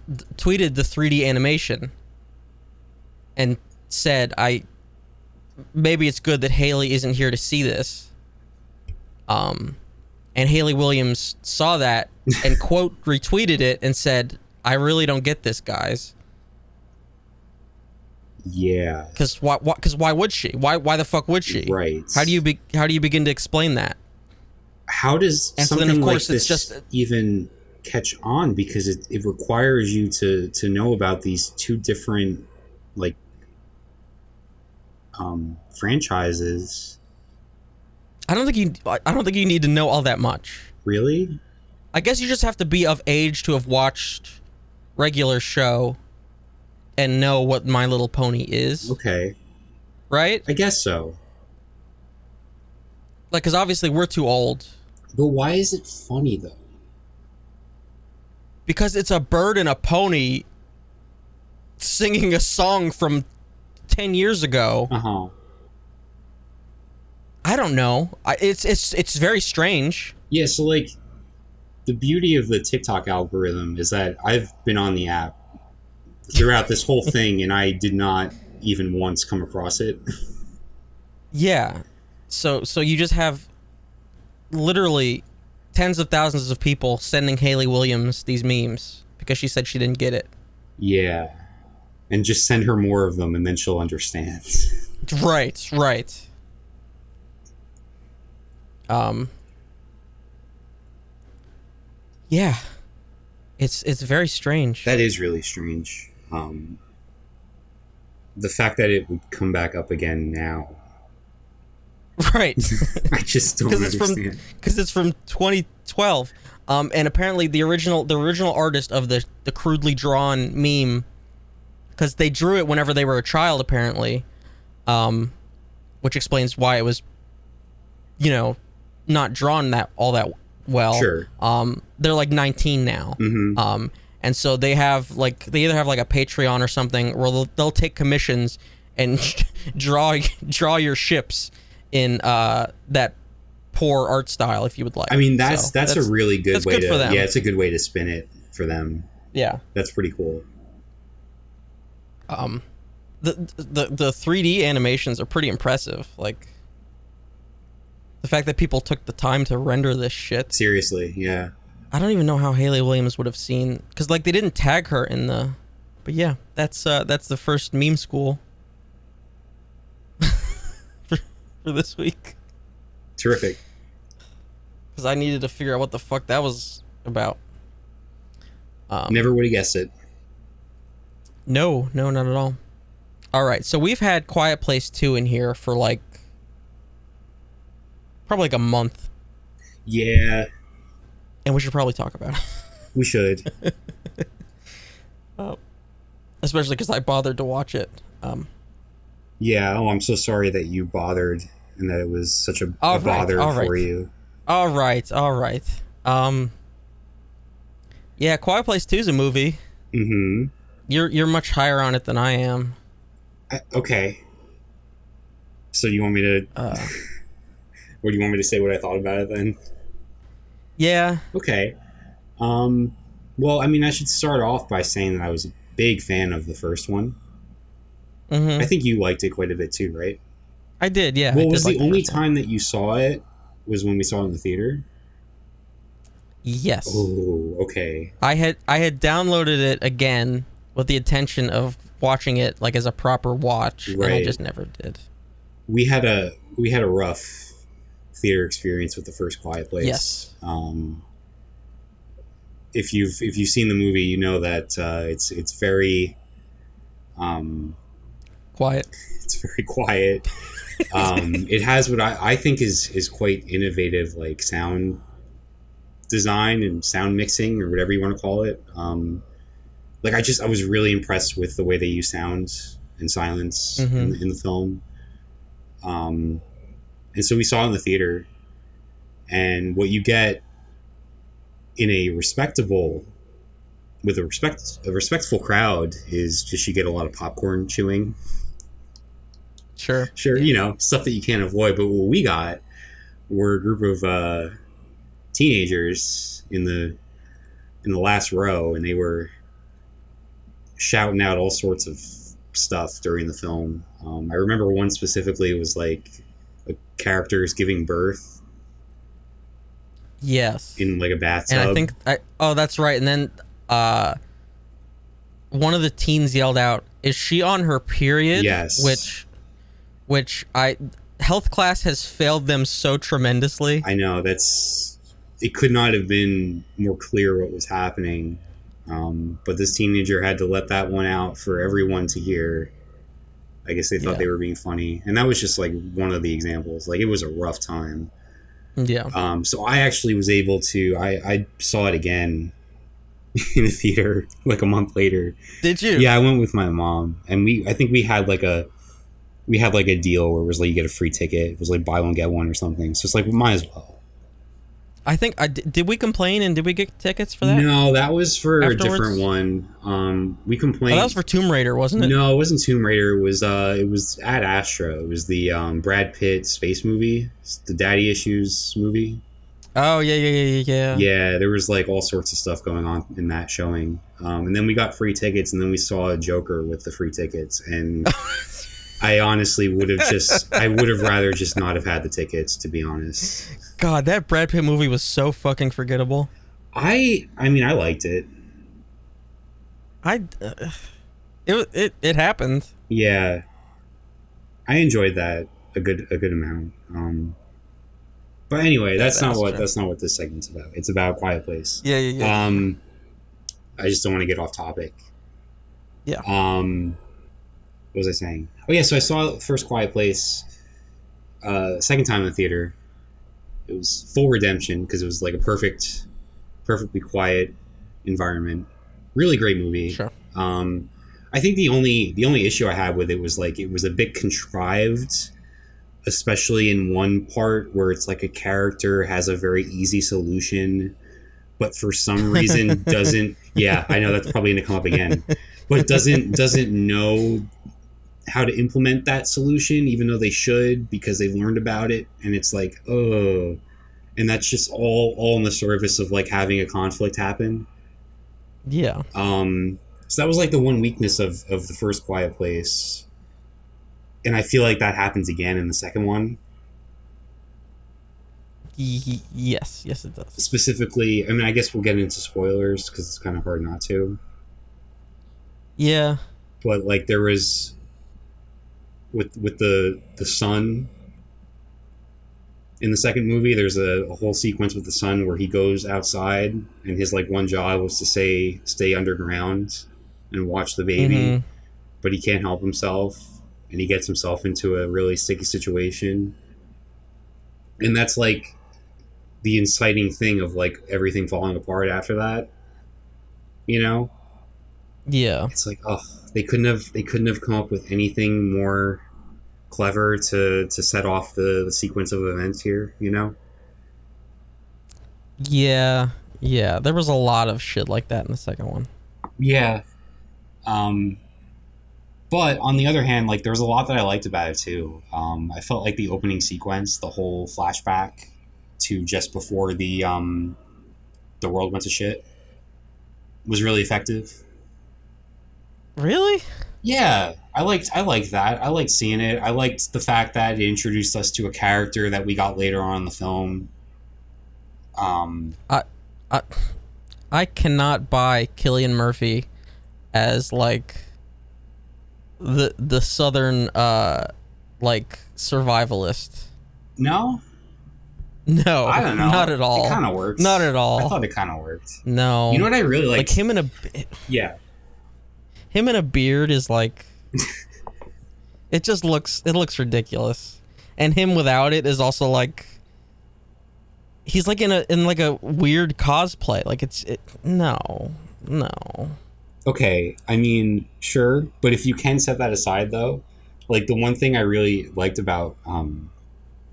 3D animation and said, maybe it's good that Hayley isn't here to see this. And Hayley Williams saw that and quote retweeted it and said, "I really don't get this, guys." Yeah. Because why would she? Why the fuck would she? Right. How do you begin to explain that? How does and something so then, of course, like this it's just even catch on? Because it requires you to know about these two different like franchises. I don't think you need to know all that much. Really? I guess you just have to be of age to have watched Regular Show and know what My Little Pony is. Okay. Right? I guess so. Like, because obviously we're too old. But why is it funny though? Because it's a bird and a pony singing a song from 10 years ago. Uh-huh. I don't know. It's very strange. Yeah, so like the beauty of the TikTok algorithm is that I've been on the app throughout this whole thing and I did not even once come across it. Yeah. So you just have literally tens of thousands of people sending Hayley Williams these memes because she said she didn't get it. Yeah. And just send her more of them and then she'll understand. Right. Yeah. It's very strange. That is really strange. The fact that it would come back up again now. Right. I just don't understand. Because it's from 2012. And apparently the original artist of the crudely drawn meme, because they drew it whenever they were a child, apparently, which explains why it was, not drawn that well. Sure. They're like 19 now. Mm-hmm. And so they either have like a Patreon or something where they'll take commissions and draw your ships in that poor art style, if you would like. I mean, that's a really good way for them. Yeah, it's a good way to spin it for them. Yeah, that's pretty cool. The 3D animations are pretty impressive. Like the fact that people took the time to render this shit. Seriously, yeah. I don't even know how Hayley Williams would have seen, because like they didn't tag her in the. But yeah, that's the first meme school for this week. Terrific. Because I needed to figure out what the fuck that was about. Never would have guessed it. No, not at all. All right, so we've had Quiet Place 2 in here for like probably like a month. Yeah. And we should probably talk about it. We should. Especially because I bothered to watch it. Yeah, I'm so sorry that you bothered and that it was such a bother for you. All right. Yeah, Quiet Place 2 is a movie. Mm-hmm. You're much higher on it than I am. Okay. So you want me to... Or do you want me to say what I thought about it then? Yeah. Okay. Well, I mean, I should start off by saying that I was a big fan of the first one. Mm-hmm. I think you liked it quite a bit too, right? I did, yeah. Well, was the only time that you saw it was when we saw it in the theater? Yes. Oh, okay. I had downloaded it again with the intention of watching it like as a proper watch, right. And I just never did. We had a rough theater experience with the first Quiet Place. Yes. If you've seen the movie, you know that it's very quiet. It's very quiet. It has what I think is quite innovative, like sound design and sound mixing or whatever you want to call it. Like I was really impressed with the way they use sound and silence in the film. And so we saw it in the theater, and what you get in a respectful crowd is just you get a lot of popcorn chewing. Sure, yeah. Stuff that you can't avoid. But what we got were a group of teenagers in the last row, and they were shouting out all sorts of stuff during the film. I remember one specifically was like a character is giving birth. Yes. In like a bathtub. And I think that's right. And then one of the teens yelled out, "Is she on her period?" Yes. Which health class has failed them so tremendously. I know, it could not have been more clear what was happening. But this teenager had to let that one out for everyone to hear. I guess they thought they were being funny. And that was just like one of the examples. Like it was a rough time. Yeah. So I actually was able to, I saw it again in the theater like a month later. Did you? Yeah, I went with my mom, and I think we had like a deal where it was like you get a free ticket. It was like buy one get one or something. So it's like we might as well. I think did we complain and did we get tickets for that? No, that was for afterwards? A different one. We complained. Oh, that was for Tomb Raider, wasn't it? No, it wasn't Tomb Raider. It was Ad Astra. It was the Brad Pitt space movie, the Daddy Issues movie. Oh yeah. Yeah, there was like all sorts of stuff going on in that showing. And then we got free tickets, and then we saw a Joker with the free tickets, and I honestly would have rather just not have had the tickets, to be honest. God, that Brad Pitt movie was so fucking forgettable. I mean, I liked it. It happened. Yeah, I enjoyed that a good amount. But anyway, that's not what this segment's about. It's about Quiet Place. Yeah. I just don't want to get off topic. Yeah. What was I saying? Oh yeah, so I saw first Quiet Place second time in the theater. It was full redemption because it was like a perfect perfectly quiet environment. Really great movie. Sure. I think the only issue I had with it was like it was a bit contrived, especially in one part where it's like a character has a very easy solution, but for some reason doesn't. Yeah, I know that's probably going to come up again, but doesn't know how to implement that solution, even though they should because they've learned about it, and it's like, oh, and that's just all in the service of like having a conflict happen. Yeah. So that was like the one weakness of the first Quiet Place. And I feel like that happens again in the second one. Yes, it does. Specifically, I mean, I guess we'll get into spoilers because it's kind of hard not to. Yeah. But like there was with the son in the second movie, there's a whole sequence with the son where he goes outside and his like one job was to stay underground and watch the baby, but he can't help himself and he gets himself into a really sticky situation. And that's like the inciting thing of like everything falling apart after that, you know? Yeah. It's like, oh, they couldn't have come up with anything more clever to set off the sequence of events here, you know? Yeah. There was a lot of shit like that in the second one. Yeah. But on the other hand, like there was a lot that I liked about it too. I felt like the opening sequence, the whole flashback to just before the world went to shit, was really effective. Really? Yeah, I liked that. I liked seeing it. I liked the fact that it introduced us to a character that we got later on in the film. I cannot buy Cillian Murphy as like the southern like survivalist. No? No, I don't know. Not at all. It kind of works. Not at all. I thought it kind of worked. No. You know what I really liked? Like him in a yeah. Him in a beard is like it looks ridiculous. And him without it is also like he's like in like a weird cosplay. Like no. Okay, I mean, sure, but if you can set that aside though, like the one thing I really liked about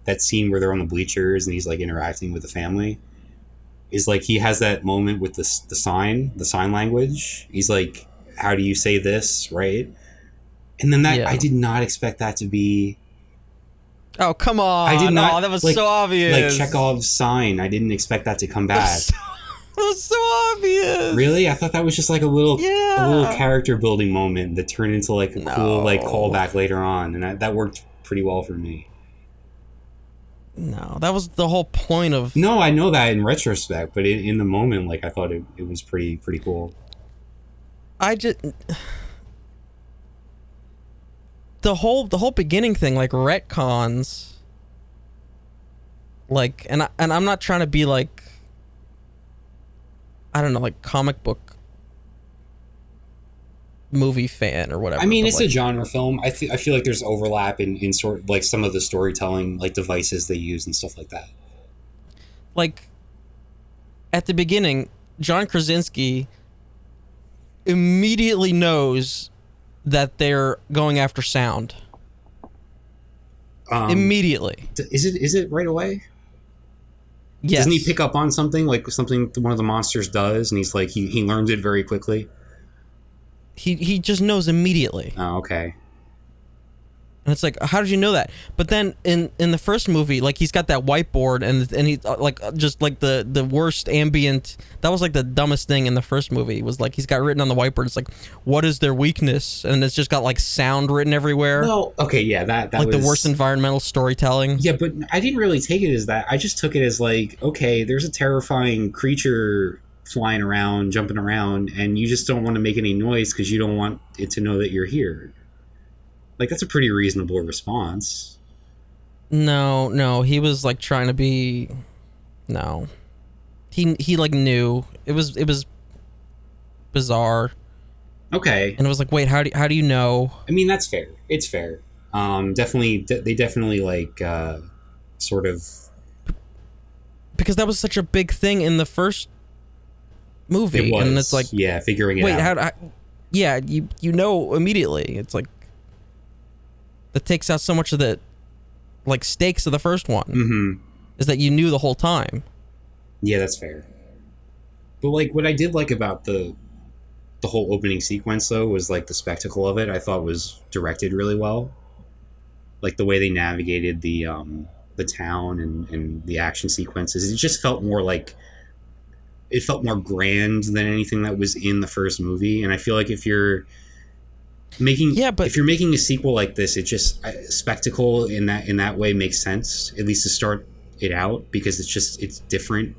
that scene where they're on the bleachers and he's like interacting with the family is like he has that moment with the sign language. He's like, how do you say this, right? And then that I did not expect that to be. Oh, come on. I did not. No, that was like, so obvious. Like Chekhov's sign. I didn't expect that to come back. That was so obvious. Really? I thought that was just like a little character building moment that turned into like a cool like callback later on, and that worked pretty well for me. No, that was the whole point of. No, I know that in retrospect, but in the moment, like I thought it was pretty cool. The whole beginning thing, like retcons, like, and I'm not trying to be like, I don't know, like comic book movie fan or whatever. I mean, it's like, a genre film. I feel like there's overlap in sort like some of the storytelling like devices they use and stuff like that. Like at the beginning, John Krasinski immediately knows that they're going after sound. Immediately. Is it right away? Yes. Doesn't he pick up on something like something one of the monsters does, and he's like he learns it very quickly? He just knows immediately. Oh, okay. And it's like, how did you know that? But then in the first movie, like he's got that whiteboard and he like just like the worst ambient. That was like the dumbest thing in the first movie was like he's got written on the whiteboard. It's like, what is their weakness? And it's just got like sound written everywhere. Well, okay, yeah, that like was the worst environmental storytelling. Yeah, but I didn't really take it as that. I just took it as like, okay, there's a terrifying creature flying around, jumping around, and you just don't want to make any noise because you don't want it to know that you're here. Like, that's a pretty reasonable response. No, he was like trying to be. No, he like knew it was bizarre. Okay, and it was like, wait, how do you know? I mean, that's fair. It's fair. Definitely, they definitely like sort of because that was such a big thing in the first movie, It was, and it's like, yeah, figuring it wait, out. yeah, you know immediately. It's like that takes out so much of the like stakes of the first one. Mm-hmm. Is that you knew the whole time. Yeah, that's fair. But like, what I did like about the whole opening sequence though was like the spectacle of it. I thought was directed really well. Like the way they navigated the town and the action sequences. It just felt more like it felt more grand than anything that was in the first movie. And I feel like if you're making a sequel like this, it just spectacle in that way makes sense, at least to start it out, because it's different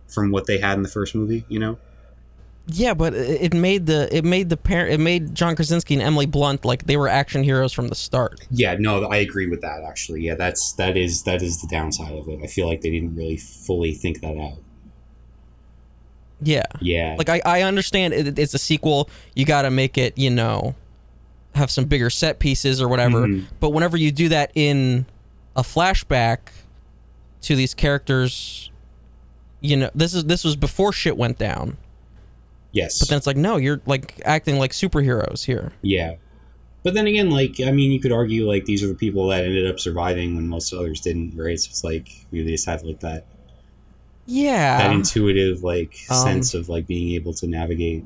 from what they had in the first movie, you know. Yeah, but it made John Krasinski and Emily Blunt like they were action heroes from the start. Yeah, no, I agree with that actually. Yeah, that is the downside of it. I feel like they didn't really fully think that out. Yeah. Yeah. Like I understand it's a sequel. You got to make it, you know, have some bigger set pieces or whatever. Mm-hmm. But whenever you do that in a flashback to these characters, you know, this was before shit went down. Yes. But then it's like, no, you're like acting like superheroes here. Yeah. But then again, like, I mean, you could argue like these are the people that ended up surviving when most others didn't, right? So it's like we just have like that. Yeah. That intuitive like sense of like being able to navigate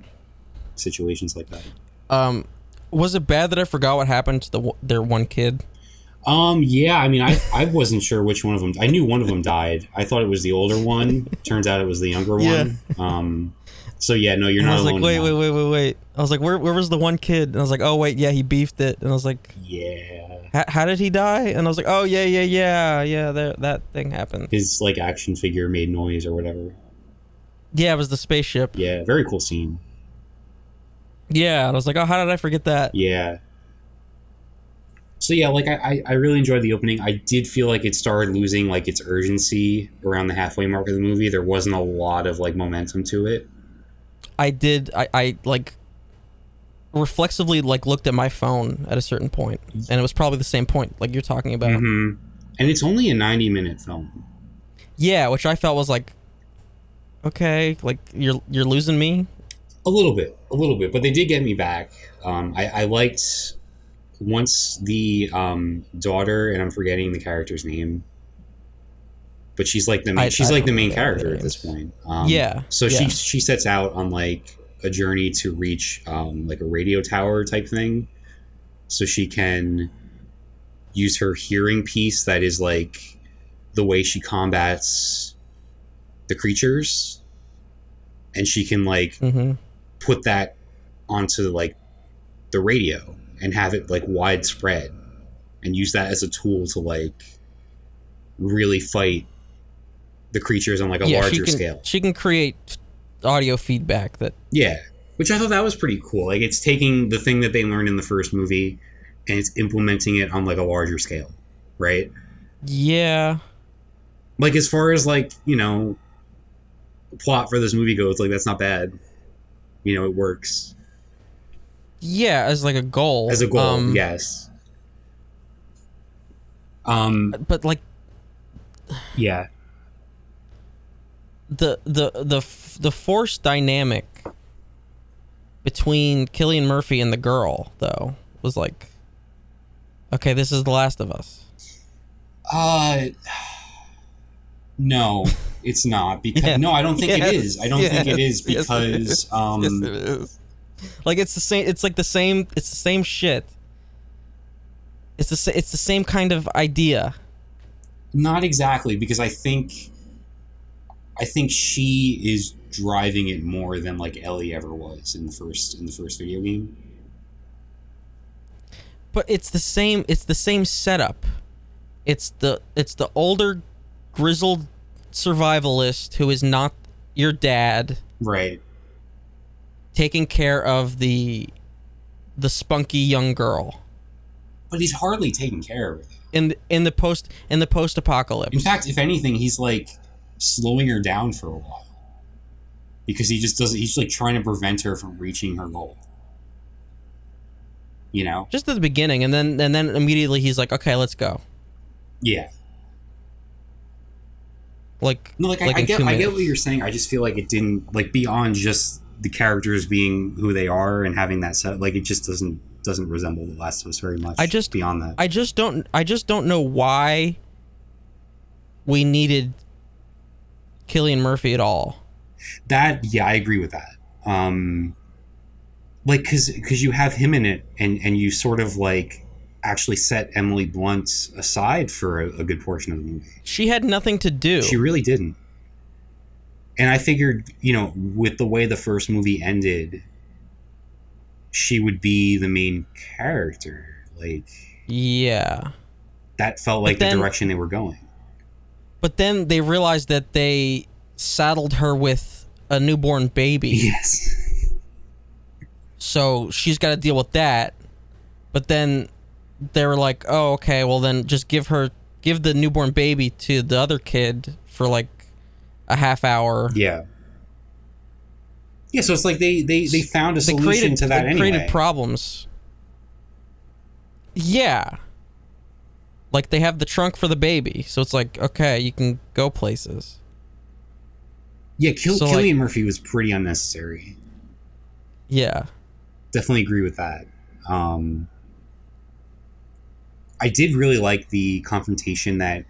situations like that. Was it bad that I forgot what happened to their one kid? Yeah, I mean, I wasn't sure which one of them. I knew one of them died. I thought it was the older one. Turns out it was the younger one. So yeah, no, you're not alone. I was like, wait. I was like, where was the one kid? And I was like, oh wait, yeah, he beefed it. And I was like, yeah. How did he die? And I was like, oh yeah, that thing happened. His like action figure made noise or whatever. Yeah, it was the spaceship. Yeah, very cool scene. Yeah, and I was like, oh, how did I forget that? Yeah. So yeah, like I really enjoyed the opening. I did feel like it started losing like its urgency around the halfway mark of the movie. There wasn't a lot of like momentum to it. I like reflexively like looked at my phone at a certain point, and it was probably the same point like you're talking about. Mm-hmm. And it's only a 90-minute film. Yeah, which I felt was like, okay, like you're losing me. A little bit, but they did get me back. I liked once the daughter, and I'm forgetting the character's name, but she's like the main character at this point. So she sets out on like a journey to reach like a radio tower type thing, so she can use her hearing piece that is like the way she combats the creatures, and she can like put that onto like the radio and have it like widespread and use that as a tool to like really fight the creatures on like a larger scale. She can create audio feedback that... Yeah, which I thought that was pretty cool. Like it's taking the thing that they learned in the first movie and it's implementing it on like a larger scale, right? Yeah. Like as far as like, you know, plot for this movie goes, like that's not bad. You know, it works. Yeah, as like a goal. As a goal, yes. But like... Yeah. The force dynamic between Cillian Murphy and the girl, though, was like, okay, this is The Last of Us. No, it's not. Because no, I don't think it is. I don't think it is because yes, it is. Like it's the same. It's like the same. It's the same shit. It's the same kind of idea. Not exactly, because I think she is driving it more than like Ellie ever was in the first video game. But it's the same. It's the same setup. It's the older, grizzled survivalist who is not your dad, right? Taking care of the spunky young girl. But he's hardly taking care of her. In the post apocalypse. In fact, if anything, he's like slowing her down for a while because he just doesn't. He's like trying to prevent her from reaching her goal. You know, just at the beginning, and then immediately he's like, "Okay, let's go." Yeah. No, like I get what you're saying. I just feel like it didn't, like, beyond just the characters being who they are and having that set, like, it just doesn't resemble The Last of Us very much. Beyond that, I just don't know why we needed Cillian Murphy at all. That, yeah, I agree with that. Like, because you have him in it, and you sort of, like, actually set Emily Blunt aside for a good portion of the movie. She had nothing to do. She really didn't. And I figured, you know, with the way the first movie ended, she would be the main character. Like, yeah, that felt like the direction they were going. But then they realized that they saddled her with a newborn baby. Yes. So she's got to deal with that. But then they were like, oh, okay, well then just give the newborn baby to the other kid for like a half hour. Yeah. Yeah, so it's like they found a solution to that anyway. They created problems. Yeah. Like, they have the trunk for the baby, so it's like, okay, you can go places. Yeah, Cillian Murphy was pretty unnecessary. Yeah. Definitely agree with that. I did really like the confrontation that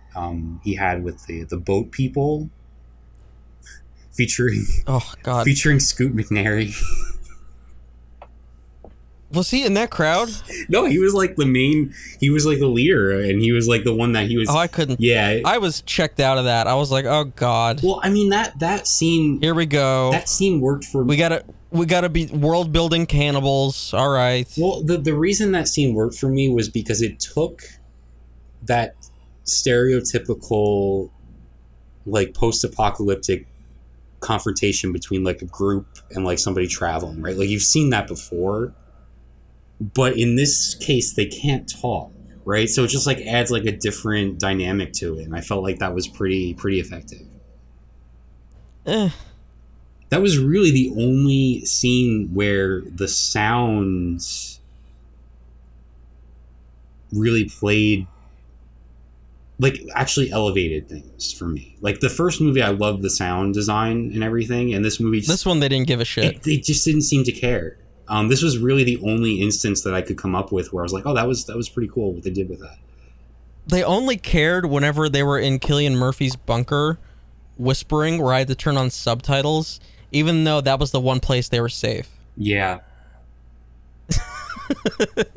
he had with the boat people, featuring Scoot McNairy. Was he in that crowd? No, he was like the leader, and he was like the one that he was. Oh, I couldn't. Yeah, I was checked out of that. I was like, oh god. Well, I mean that scene. Here we go. That scene worked for. We gotta be world building cannibals. All right. Well, the reason that scene worked for me was because it took that stereotypical, like, post-apocalyptic confrontation between, like, a group and, like, somebody traveling, right? Like, you've seen that before, but in this case they can't talk, right? So it just, like, adds, like, a different dynamic to it, and I felt like that was pretty effective. That was really the only scene where the sound really played, like, actually elevated things for me. Like, the first movie, I loved the sound design and everything, and this movie... This one, they didn't give a shit. They just didn't seem to care. This was really the only instance that I could come up with where I was like, oh, that was pretty cool what they did with that. They only cared whenever they were in Cillian Murphy's bunker whispering, where I had to turn on subtitles, even though that was the one place they were safe. Yeah.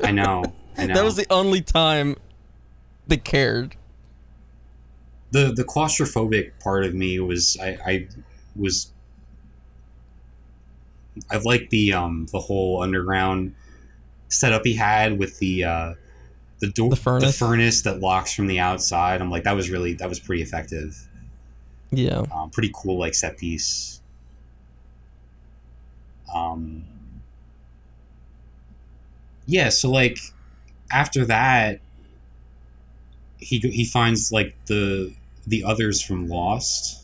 I know. That was the only time they cared. The claustrophobic part of me was I liked the whole underground setup he had with the furnace that locks from the outside. I'm like, that was pretty effective. Yeah. Pretty cool, like, set piece. Yeah, so, like, after that, he finds, like, the others from Lost.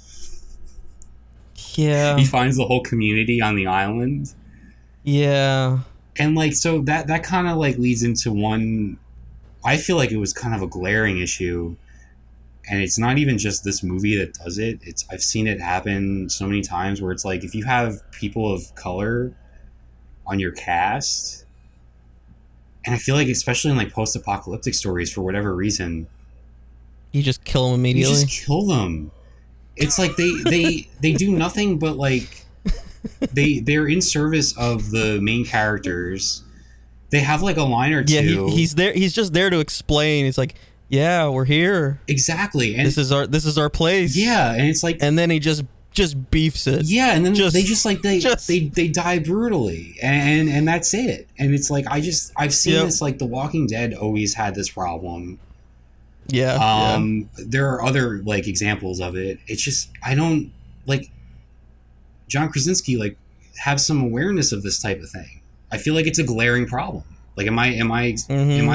Yeah. He finds the whole community on the island. Yeah. And, like, so that kind of, like, leads into one... I feel like it was kind of a glaring issue. And it's not even just this movie that does it. I've seen it happen so many times where it's like, if you have people of color on your cast... And I feel like, especially in, like, post-apocalyptic stories, for whatever reason... You just kill them immediately? You just kill them. It's like they do nothing but, like, they're in service of the main characters. They have, like, a line or two. Yeah, he's there. He's just there to explain. He's like, yeah, we're here. Exactly. And this is our place. Yeah, and it's like... And then he just beefs it. Yeah, and then they die brutally. And that's it. And it's like, I've seen this, like, The Walking Dead always had this problem. Yeah. There are other, like, examples of it. It's just, I don't, like, John Krasinski, like, have some awareness of this type of thing. I feel like it's a glaring problem. Like, am I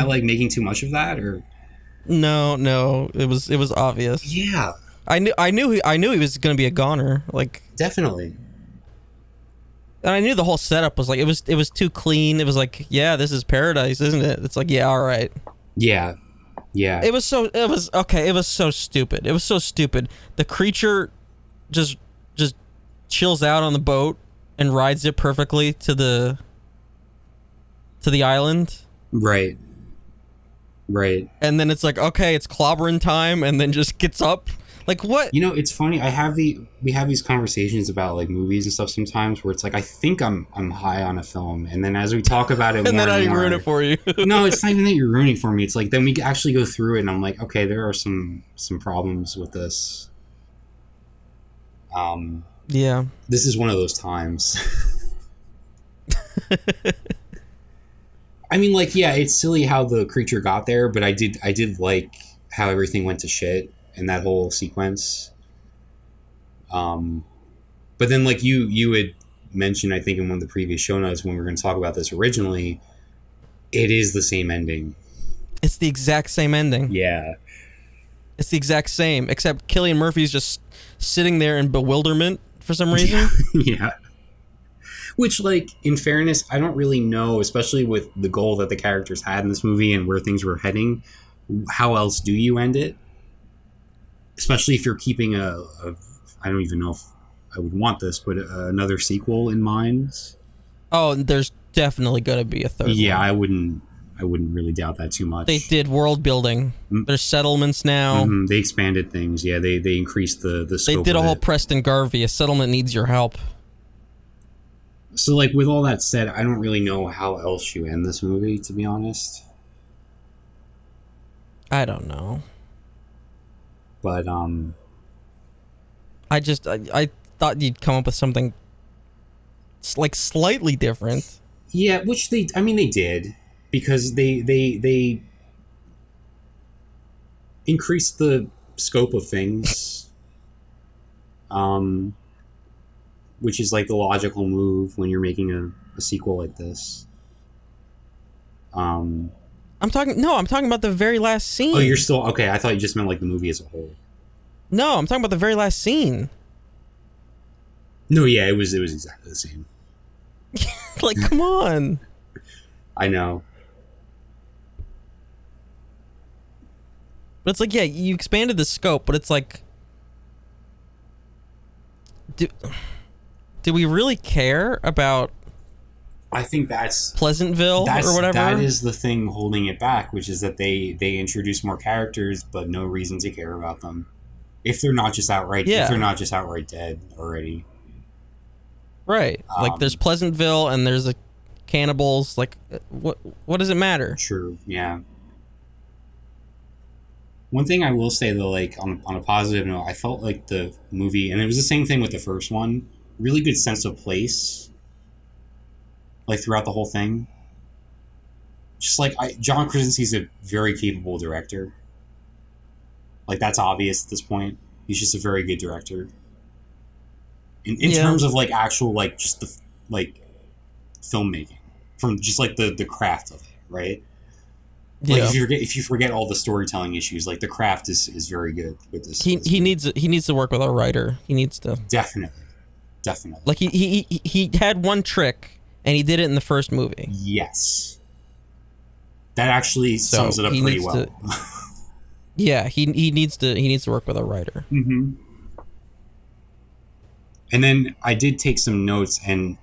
like making too much of that, or? No, it was obvious. Yeah. I knew he was going to be a goner, like, definitely. And I knew the whole setup was like, it was too clean. It was like, yeah, this is paradise, isn't it? It's like, yeah, all right. Yeah. Yeah. It was so stupid. It was so stupid. The creature just chills out on the boat and rides it perfectly to the island. Right. Right. And then it's like, okay, it's clobbering time, and then just gets up. Like, what? You know, it's funny. We have these conversations about like movies and stuff sometimes where it's like I think I'm high on a film, and then as we talk about it, and more then I more, ruin it for you. No, it's not even that you're ruining it for me. It's like then we actually go through it, and I'm like, okay, there are some problems with this. Yeah. This is one of those times. I mean, like, yeah, it's silly how the creature got there, but I did like how everything went to shit in that whole sequence. But then, like you had mentioned, I think in one of the previous show notes when we were going to talk about this originally, it is the same ending. It's the exact same ending. Yeah. It's the exact same, except Cillian Murphy's just sitting there in bewilderment for some reason. Yeah. Which, like, in fairness, I don't really know, especially with the goal that the characters had in this movie and where things were heading, how else do you end it? Especially if you're keeping I don't even know if I would want this, but another sequel in mind. Oh, there's definitely going to be a third one. Yeah, I wouldn't really doubt that too much. They did world building. There's settlements now. Mm-hmm. They expanded things. Yeah, they increased the scope. They did a whole it. Preston Garvey. A settlement needs your help. So, like, with all that said, I don't really know how else you end this movie, to be honest. I don't know. But, I thought you'd come up with something like slightly different. Yeah, which they did, because they increased the scope of things, which is like the logical move when you're making a sequel like this. I'm talking about the very last scene. Oh, you're still okay. I thought you just meant like the movie as a whole. No, I'm talking about the very last scene. No, yeah, it was exactly the same. Like, come on. I know. But it's like, yeah, you expanded the scope, but it's like, do we really care about? I think that's Pleasantville or whatever. That is the thing holding it back, which is that they introduce more characters, but no reason to care about them. If they're not just outright dead already. Right. Like, there's Pleasantville and there's the cannibals. Like, what does it matter? True. Yeah. One thing I will say though, like on a positive note, I felt like the movie, and it was the same thing with the first one, really good sense of place. Like throughout the whole thing. Just like John Krasinski's a very capable director. Like that's obvious at this point. He's just a very good director. In terms of like actual like just the like filmmaking, from just like the craft of it, right? Like if you forget all the storytelling issues, like the craft is very good with this. He needs to work with a writer. He needs to definitely. Like he had one trick and he did it in the first movie. Yes, that actually sums it up pretty well. Yeah, he needs to work with a writer. Mm-hmm. And then I did take some notes, and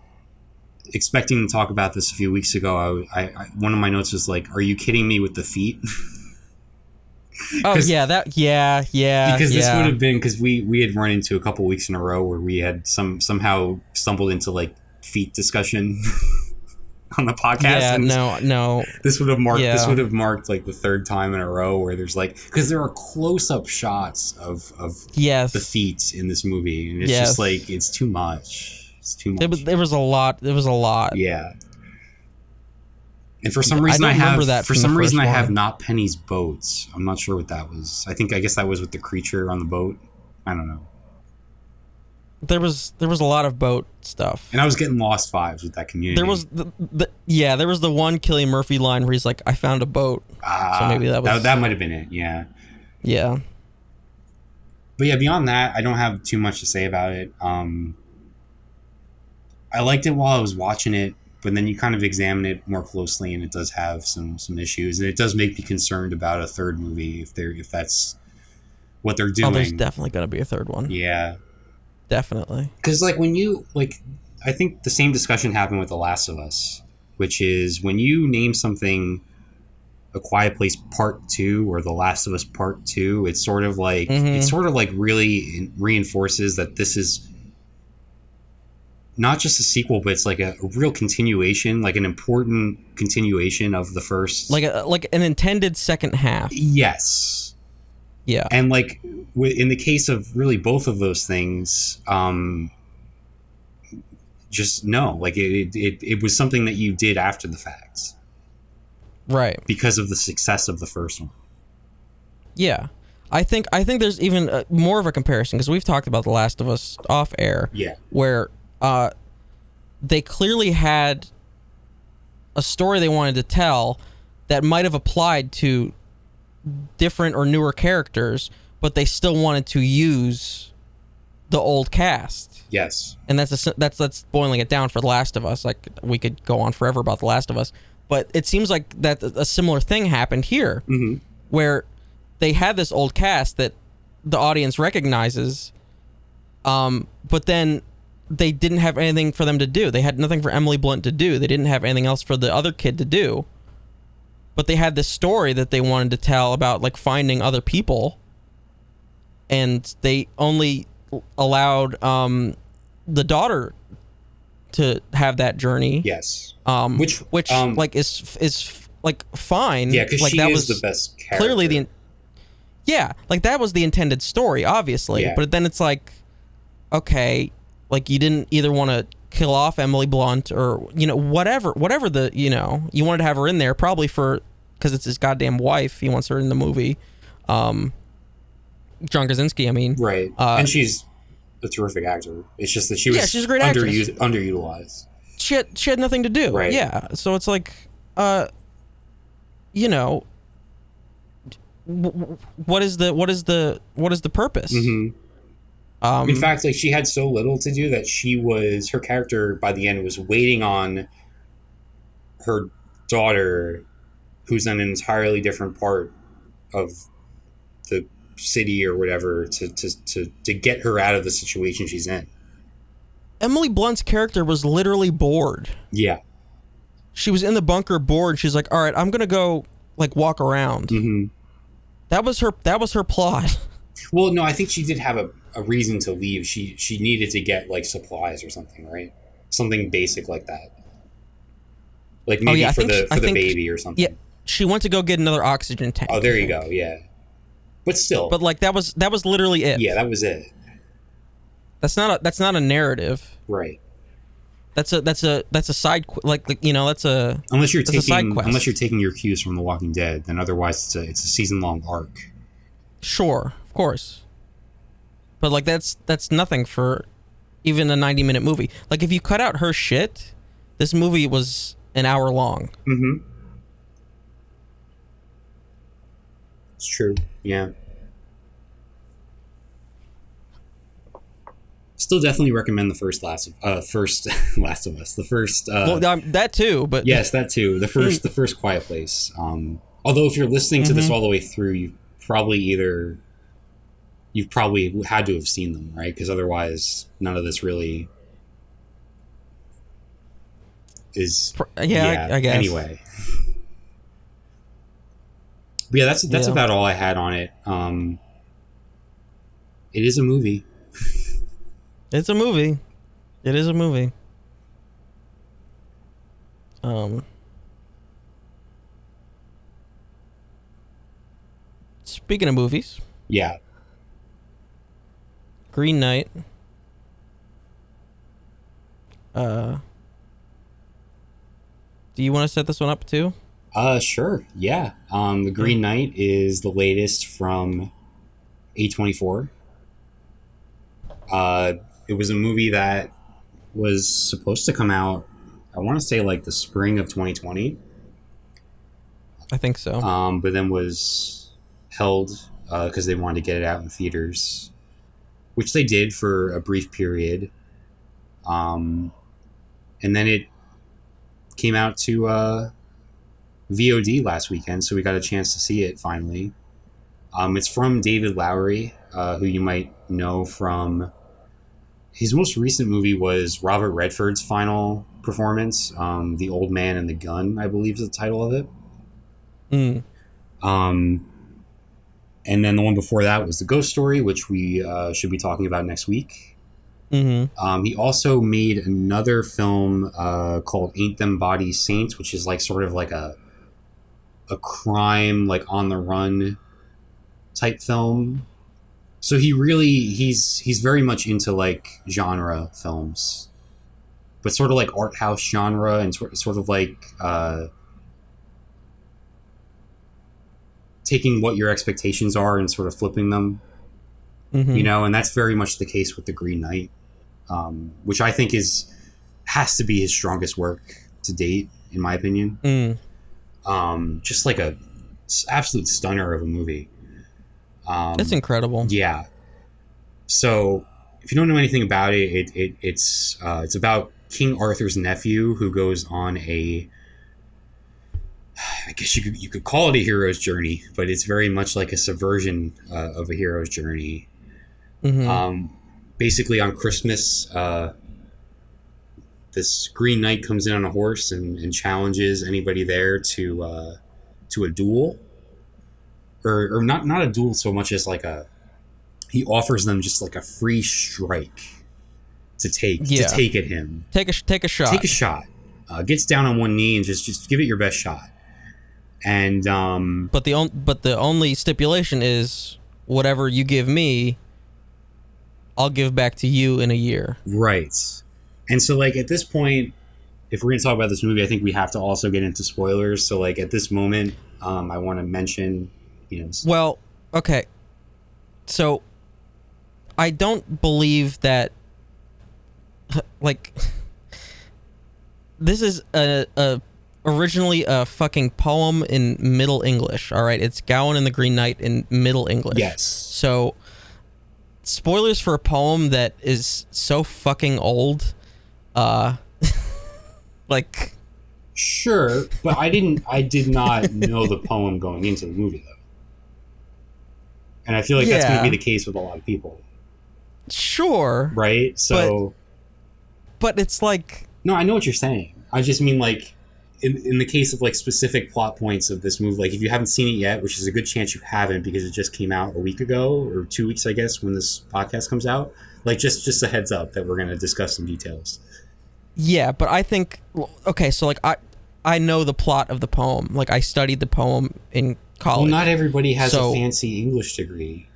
expecting to talk about this a few weeks ago, I one of my notes was like, "Are you kidding me with the feet?" Oh yeah, because this would have been because we had run into a couple weeks in a row where we had somehow stumbled into like feet discussion on the podcast. Yeah, and no. This would have marked like the third time in a row where there's like, because there are close-up shots of the feet in this movie, and it's just like it's too much. It's too much. There was a lot. Yeah. And for some reason I have not Penny's boats. I'm not sure what that was. I guess that was with the creature on the boat. I don't know. There was a lot of boat stuff. And I was getting lost vibes with that community. There was there was the one Cillian Murphy line where he's like, "I found a boat." So maybe that might have been it. Yeah. Yeah. But yeah, beyond that, I don't have too much to say about it. I liked it while I was watching it. but then you kind of examine it more closely, and it does have some issues, and it does make me concerned about a third movie if that's what they're doing. Oh, there's definitely gonna be a third one. Yeah, definitely. Because like when you like, I think the same discussion happened with The Last of Us, which is when you name something A Quiet Place Part 2 or The Last of Us Part 2, it's sort of like really reinforces that this is not just a sequel, but it's like a real continuation, like an important continuation of the first. Like an intended second half. Yes. Yeah. And like in the case of really both of those things, just no, like it was something that you did after the fact. Right. Because of the success of the first one. Yeah. I think there's even more of a comparison, because we've talked about The Last of Us off air. Yeah. Where they clearly had a story they wanted to tell that might have applied to different or newer characters, but they still wanted to use the old cast. Yes. And that's boiling it down for The Last of Us. Like, we could go on forever about The Last of Us, but it seems like that a similar thing happened here, where they had this old cast that the audience recognizes, but then they didn't have anything for them to do. They had nothing for Emily Blunt to do. They didn't have anything else for the other kid to do. But they had this story that they wanted to tell about, like, finding other people, and they only allowed the daughter to have that journey. Yes. Which like is like fine. Yeah, because like, she that is was the best character. Clearly like that was the intended story, obviously. Yeah. But then it's like, okay, like, you didn't either want to kill off Emily Blunt or, whatever the, you wanted to have her in there, probably because it's his goddamn wife. He wants her in the movie. John Krasinski, I mean. Right. And she's a terrific actor. It's just that she was she's a great actress. Underutilized. She had nothing to do. Right. Yeah. So it's like, what is the purpose? Mm-hmm. In fact, like, she had so little to do that her character by the end was waiting on her daughter, who's in an entirely different part of the city or whatever, to get her out of the situation she's in. Emily Blunt's character was literally bored. Yeah. She was in the bunker bored. She's like, all right, I'm going to go, like, walk around. Mm-hmm. That was her plot. Well, no, I think she did have a reason to leave. She needed to get, like, supplies or something, right? Something basic like that. Like, maybe for the baby or something. Yeah, she went to go get another oxygen tank. Oh, there you go, yeah. But still. But, like, that was literally it. Yeah, that was it. That's not a narrative. Right. That's a side that's a unless you're taking your cues from The Walking Dead, then otherwise it's a season-long arc. Sure, of course. But, like, that's nothing for even a 90-minute movie. Like, if you cut out her shit, this movie was an hour long. Mm-hmm. It's true. Yeah. Still definitely recommend the first Last of Us. The first that too, but yes, that too. The first Quiet Place. Although if you're listening to this all the way through, you've probably had to have seen them, right? Because otherwise none of this really is I guess. Anyway. But yeah, that's about all I had on it. It is a movie. It's a movie. It is a movie. Speaking of movies. Yeah. Green Knight. Do you want to set this one up too? Sure. Yeah. The Green Knight is the latest from A24. It was a movie that was supposed to come out, I want to say, like, the spring of 2020. I think so. But then was held because they wanted to get it out in theaters, which they did for a brief period. And then it came out to VOD last weekend, so we got a chance to see it finally. It's from David Lowery, who you might know from his most recent movie was Robert Redford's final performance, The Old Man and the Gun, I believe is the title of it. Mm. And then the one before that was The Ghost Story, which we should be talking about next week. Mm-hmm. He also made another film called Ain't Them Bodies Saints, which is like sort of like a crime, like on the run type film. So he's very much into like genre films, but sort of like art house genre and sort of like taking what your expectations are and sort of flipping them, Mm-hmm. you know, and that's very much the case with The Green Knight, which I think has to be his strongest work to date, in my opinion. Just like a absolute stunner of a movie. It's incredible. Yeah. So if you don't know anything about it, it's about King Arthur's nephew who goes on I guess you could call it a hero's journey, but it's very much like a subversion of a hero's journey. Mm-hmm. Basically, on Christmas, this Green Knight comes in on a horse and challenges anybody there to a duel, or not a duel so much as like he offers them just like a free strike to take at him. Take a shot. Take a shot. Gets down on one knee and just give it your best shot. And but the only stipulation is whatever you give me, I'll give back to you in a year. Right. And so like at this point, if we're gonna talk about this movie, I think we have to also get into spoilers. So like at this moment, I want to mention, you know. Well, okay. So I don't believe that like this is a originally a fucking poem in Middle English, all right? It's Gawain and the Green Knight in Middle English. Yes. So, spoilers for a poem that is so fucking old, like... Sure, but I did not know the poem going into the movie, though. And I feel like that's going to be the case with a lot of people. Sure. Right? So... But it's like... No, I know what you're saying. I just mean, like... In the case of like specific plot points of this movie, like if you haven't seen it yet, which is a good chance you haven't because it just came out a week ago or 2 weeks, I guess, when this podcast comes out, like just a heads up that we're going to discuss some details. Yeah, but I think, okay, so like I know the plot of the poem. Like I studied the poem in college. Well, not everybody has a fancy English degree.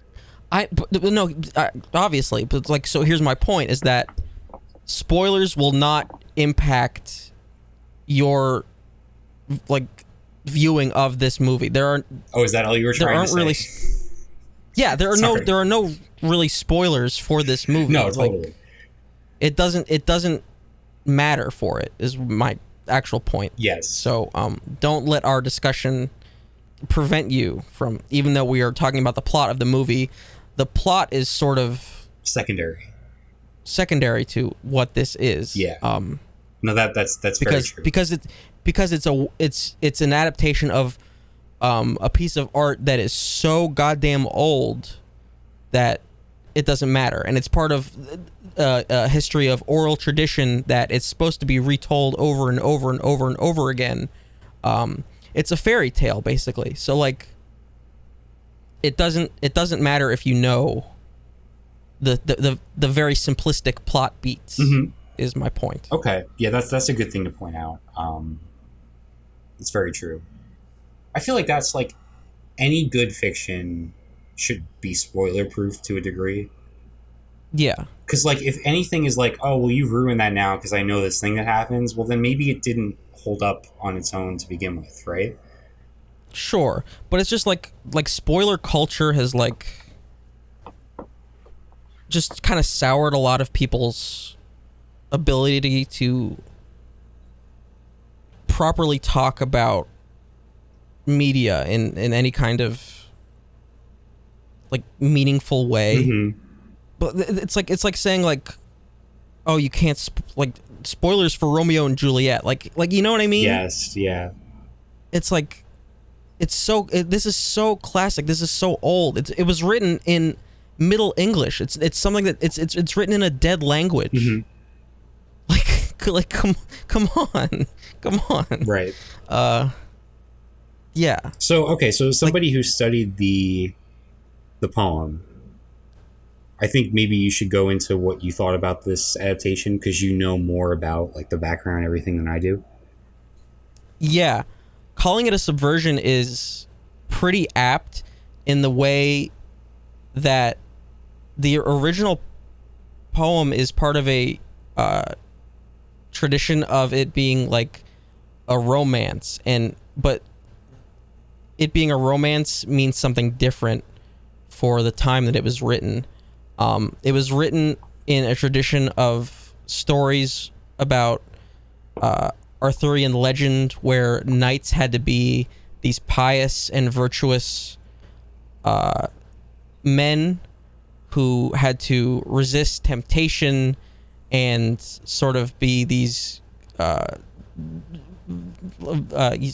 Obviously, but like, so here's my point is that spoilers will not impact your like viewing of this movie. There are is that all you were trying to say? Really, yeah, there are no really spoilers for this movie. No, totally. Like, it doesn't matter for it is my actual point. Yes. So don't let our discussion prevent you from, even though we are talking about the plot of the movie, the plot is sort of secondary to what this is. Yeah. No, that's very true. Because it's an adaptation of a piece of art that is so goddamn old that it doesn't matter, and it's part of a history of oral tradition that it's supposed to be retold over and over and over and over again. It's a fairy tale basically. So like, it doesn't matter if you know the very simplistic plot beats. Mm-hmm. Is my point. Okay, yeah, that's a good thing to point out. It's very true. I feel like that's like any good fiction should be spoiler proof to a degree. Yeah. Because like if anything is like, oh well, you've ruined that now because I know this thing that happens. Well, then maybe it didn't hold up on its own to begin with, right? Sure, but it's just like spoiler culture has like just kind of soured a lot of people's ability to properly talk about media in any kind of like meaningful way. Mm-hmm. But it's like saying like, oh, you can't like spoilers for Romeo and Juliet. Like you know what I mean? Yes, yeah. It's like, this is so classic. This is so old. It was written in Middle English. It's something that it's written in a dead language. Mm-hmm. Like come on. Right. Yeah. So okay, so somebody who studied the poem, I think maybe you should go into what you thought about this adaptation, because you know more about like the background and everything than I do. Yeah. Calling it a subversion is pretty apt in the way that the original poem is part of a tradition of it being like a romance, but it being a romance means something different for the time that it was written. It was written in a tradition of stories about Arthurian legend, where knights had to be these pious and virtuous men who had to resist temptation and sort of be these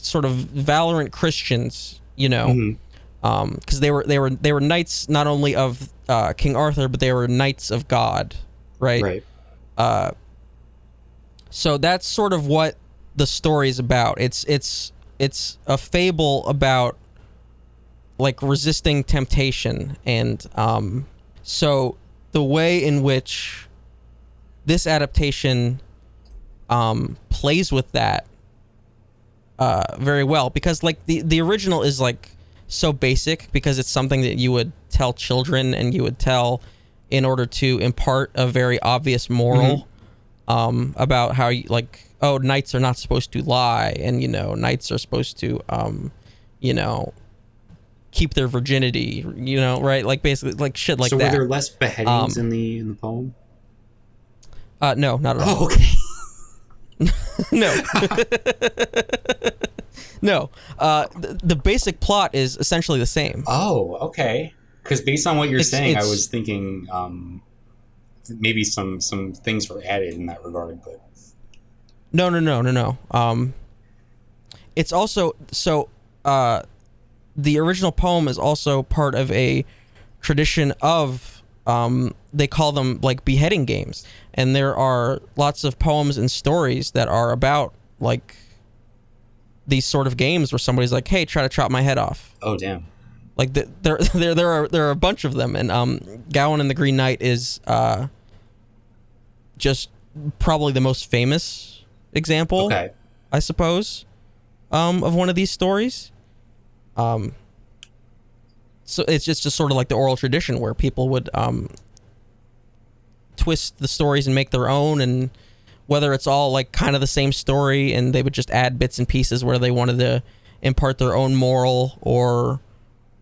sort of valiant Christians, you know, because they were knights not only of King Arthur, but they were knights of God, right? Right. So that's sort of what the story is about. It's a fable about like resisting temptation, and so the way in which this adaptation plays with that very well, because like the original is like so basic, because it's something that you would tell children and you would tell in order to impart a very obvious moral about how you, like, oh, knights are not supposed to lie, and, you know, knights are supposed to, you know, keep their virginity, you know, right? Like, basically, like, shit like that. So were there less beheadings in the poem? No, not at all. Oh, okay. No. No. The basic plot is essentially the same. Oh, okay. Because based on what you're saying, I was thinking maybe some things were added in that regard, but... No. It's also... So, the original poem is also part of a tradition of... they call them, like, beheading games. And there are lots of poems and stories that are about, like, these sort of games where somebody's like, hey, try to chop my head off. Oh, damn. Like, there are a bunch of them. And Gawain and the Green Knight is just probably the most famous example, okay, I suppose, of one of these stories. So it's just sort of like the oral tradition where people would twist the stories and make their own, and whether it's all like kind of the same story and they would just add bits and pieces where they wanted to impart their own moral or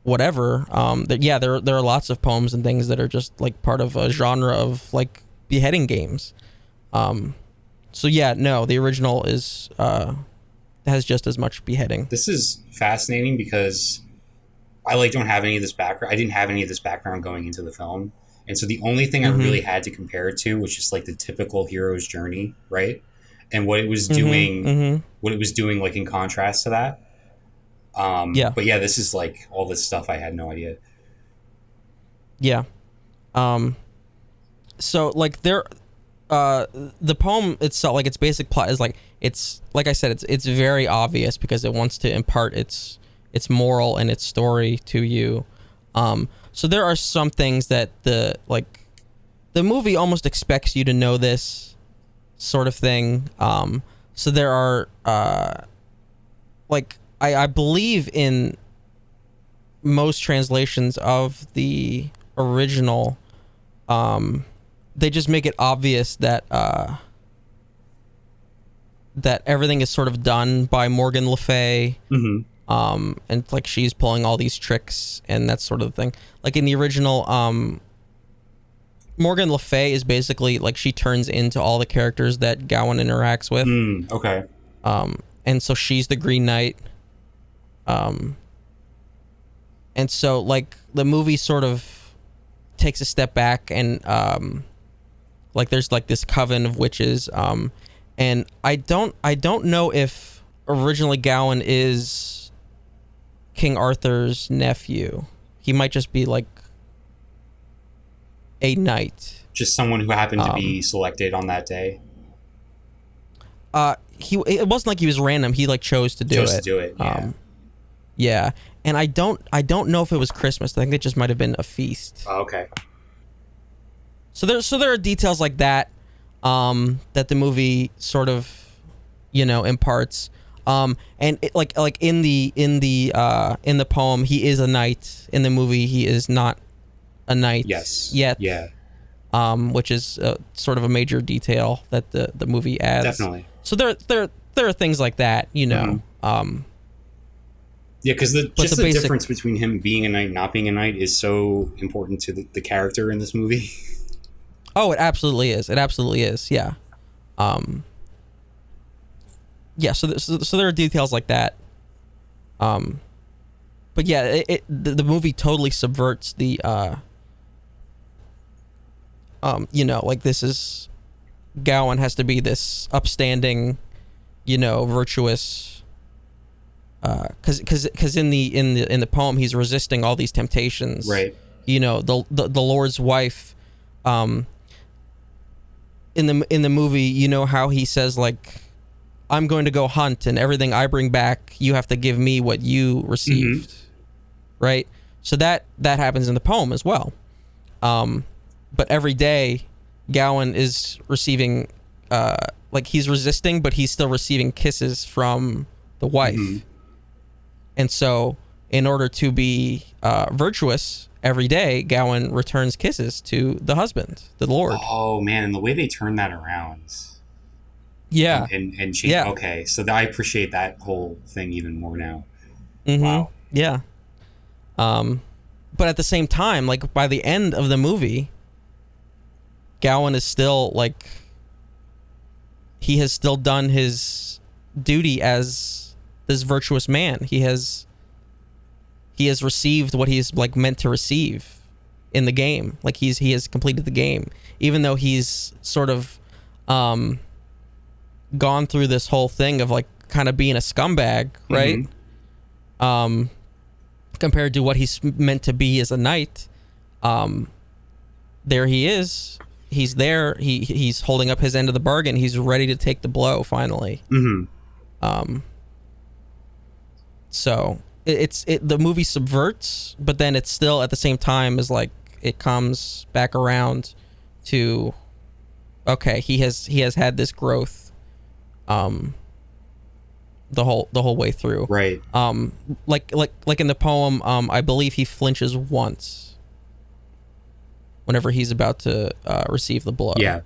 whatever. There are lots of poems and things that are just like part of a genre of like beheading games. So yeah, no, the original is has just as much beheading. This is fascinating because I don't have any of this background. I didn't have any of this background going into the film. And so the only thing I really had to compare it to was just like the typical hero's journey, right? And what it was doing, what it was doing like in contrast to that. But yeah, this is like all this stuff I had no idea. Yeah. So like the poem itself, like its basic plot is like, it's like I said, it's very obvious because it wants to impart its moral and its story to you. So there are some things that the movie almost expects you to know this sort of thing. So there are I believe in most translations of the original, they just make it obvious that that everything is sort of done by Morgan Le Fay. And like she's pulling all these tricks and that sort of thing. Like in the original, Morgan Le Fay is basically like she turns into all the characters that Gawain interacts with. Okay. And so she's the Green Knight. And so like the movie sort of takes a step back and like there's like this coven of witches, And I don't know if originally Gawain is King Arthur's nephew. He might just be like a knight. Just someone who happened to be selected on that day. It wasn't like he was random. He like chose to do it. Yeah. Yeah. And I don't know if it was Christmas. I think it just might have been a feast. Oh, okay. So there are details like that that the movie sort of, imparts. And it, like in the poem, he is a knight. In the movie, he is not a knight. Yes. Yet. Yeah. Which is sort of a major detail that the movie adds. Definitely. So there are things like that, Mm-hmm. Yeah, because the difference between him being a knight and not being a knight is so important to the character in this movie. Oh, it absolutely is. It absolutely is. Yeah. Yeah. So there are details like that. But yeah, the movie totally subverts the like this is Gawain has to be this upstanding, virtuous. Because in the poem he's resisting all these temptations. Right. The Lord's wife. In the movie, how he says like, I'm going to go hunt, and everything I bring back, you have to give me what you received. Mm-hmm. Right. So that happens in the poem as well. But every day, Gawain is receiving, he's resisting, but he's still receiving kisses from the wife. Mm-hmm. And so, in order to be virtuous, every day, Gawain returns kisses to the husband, the Lord. Oh, man, and the way they turn that around. Yeah. And change. Yeah. Okay, so I appreciate that whole thing even more now. Mm-hmm. Wow. Yeah. But at the same time, like, by the end of the movie, Gawain is still, like, he has still done his duty as this virtuous man. He has received what he's like meant to receive in the game. Like he has completed the game, even though he's sort of gone through this whole thing of like kind of being a scumbag, right? Mm-hmm. Compared to what he's meant to be as a knight. There he is. He's there. He's holding up his end of the bargain. He's ready to take the blow finally. Mm-hmm. So the movie subverts, but then it's still at the same time is like it comes back around to, okay, he has had this growth, the whole way through. Right. Like in the poem, I believe he flinches once whenever he's about to receive the blow. Yeah.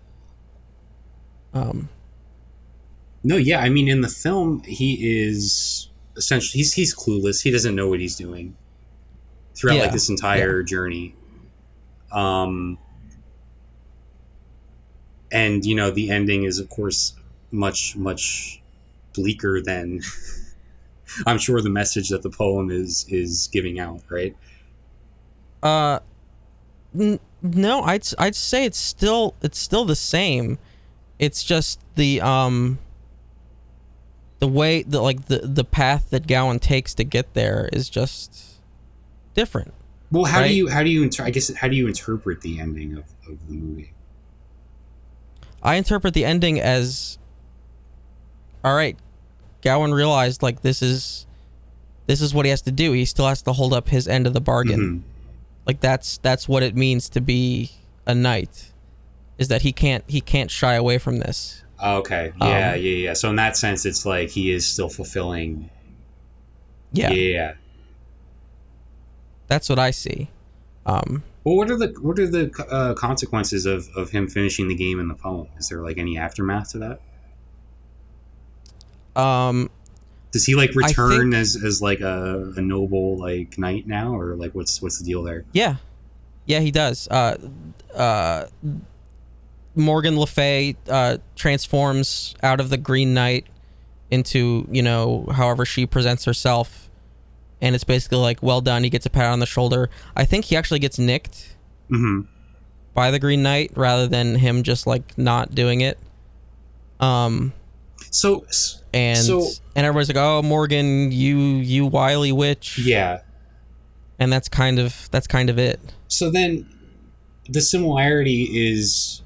No, yeah, I mean, in the film, he is essentially he's clueless. He doesn't know what he's doing throughout like this entire journey. And the ending is of course much bleaker than I'm sure the message that the poem is giving out, right? No, I'd say it's still the same. It's just the way the path that Gawain takes to get there is just different. Well, how do you interpret the ending of the movie? I interpret the ending as, all right, Gawain realized like this is what he has to do. He still has to hold up his end of the bargain. Mm-hmm. Like that's what it means to be a knight, is that he can't shy away from this. Okay. Yeah. So in that sense, it's like he is still fulfilling. Yeah. That's what I see. Well, what are the consequences of him finishing the game in the poem? Is there like any aftermath to that? Does he like return as like a noble like knight now, or like what's the deal there? Yeah, he does. Morgan Le Fay transforms out of the Green Knight into, however she presents herself. And it's basically like, well done. He gets a pat on the shoulder. I think he actually gets nicked by the Green Knight rather than him just like not doing it. So and so everybody's like, "Oh, Morgan, you wily witch," yeah. and that's kind of it. So then the similarity is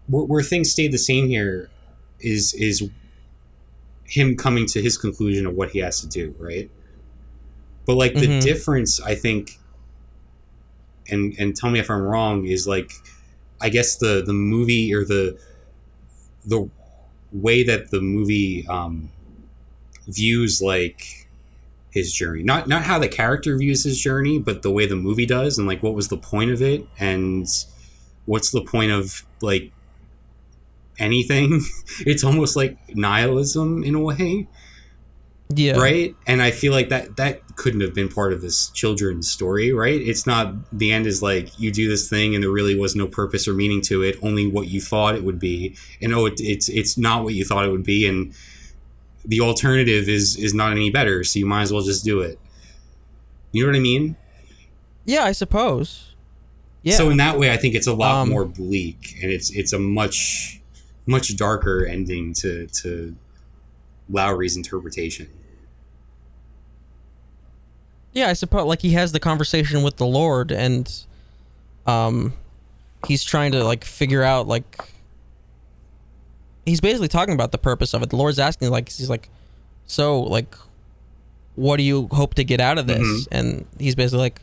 where things stayed the same here is him coming to his conclusion of what he has to do, right? But like the Mm-hmm. difference, I think, and tell me if I'm wrong, is like I guess the movie or the way that the movie views like his journey, not how the character views his journey, but the way the movie does, and like what was the point of it, and what's the point of like anything. It's almost like nihilism in a way, Yeah. right? And I feel like that couldn't have been part of this children's story, right? It's not, the end is like you do this thing and there really was no purpose or meaning to it, only what you thought it would be, and it's not what you thought it would be, and the alternative is not any better, so you might as well just do it. You know what I mean? Yeah, I suppose. Yeah. So in that way, I think it's a lot Um, more bleak, and it's a much darker ending to Lowry's interpretation. Yeah, I suppose. Like he has the conversation with the Lord, and he's trying to like figure out like he's basically talking about the purpose of it. The Lord's asking like he's like, so like, what do you hope to get out of this? Mm-hmm. And he's basically like,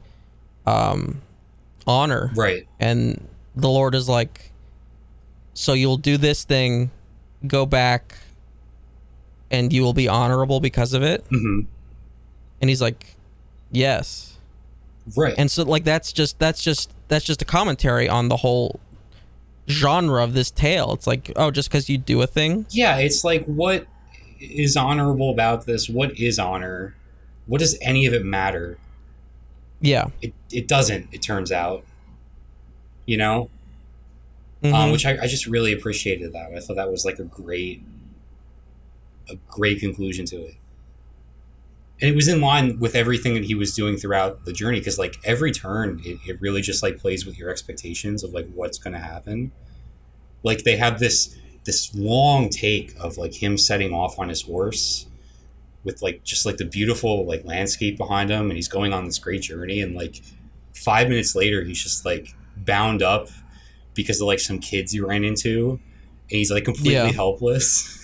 honor. Right. And the Lord is like, so you'll do this thing, go back, and you will be honorable because of it. Mm-hmm. And he's like, yes. Right. And so like that's just a commentary on the whole genre of this tale. It's like, oh, just because you do a thing. Yeah, it's like, what is honorable about this? What is honor? What does any of it matter? Yeah. It doesn't, it turns out. You know? Mm-hmm. Which I just really appreciated that. I thought that was like a great conclusion to it. And it was in line with everything that he was doing throughout the journey, because like every turn it really just like plays with your expectations of like what's going to happen. Like they have this long take of like him setting off on his horse with like just like the beautiful like landscape behind him, and he's going on this great journey, and like 5 minutes later he's just like bound up because of like some kids he ran into, and he's like completely helpless.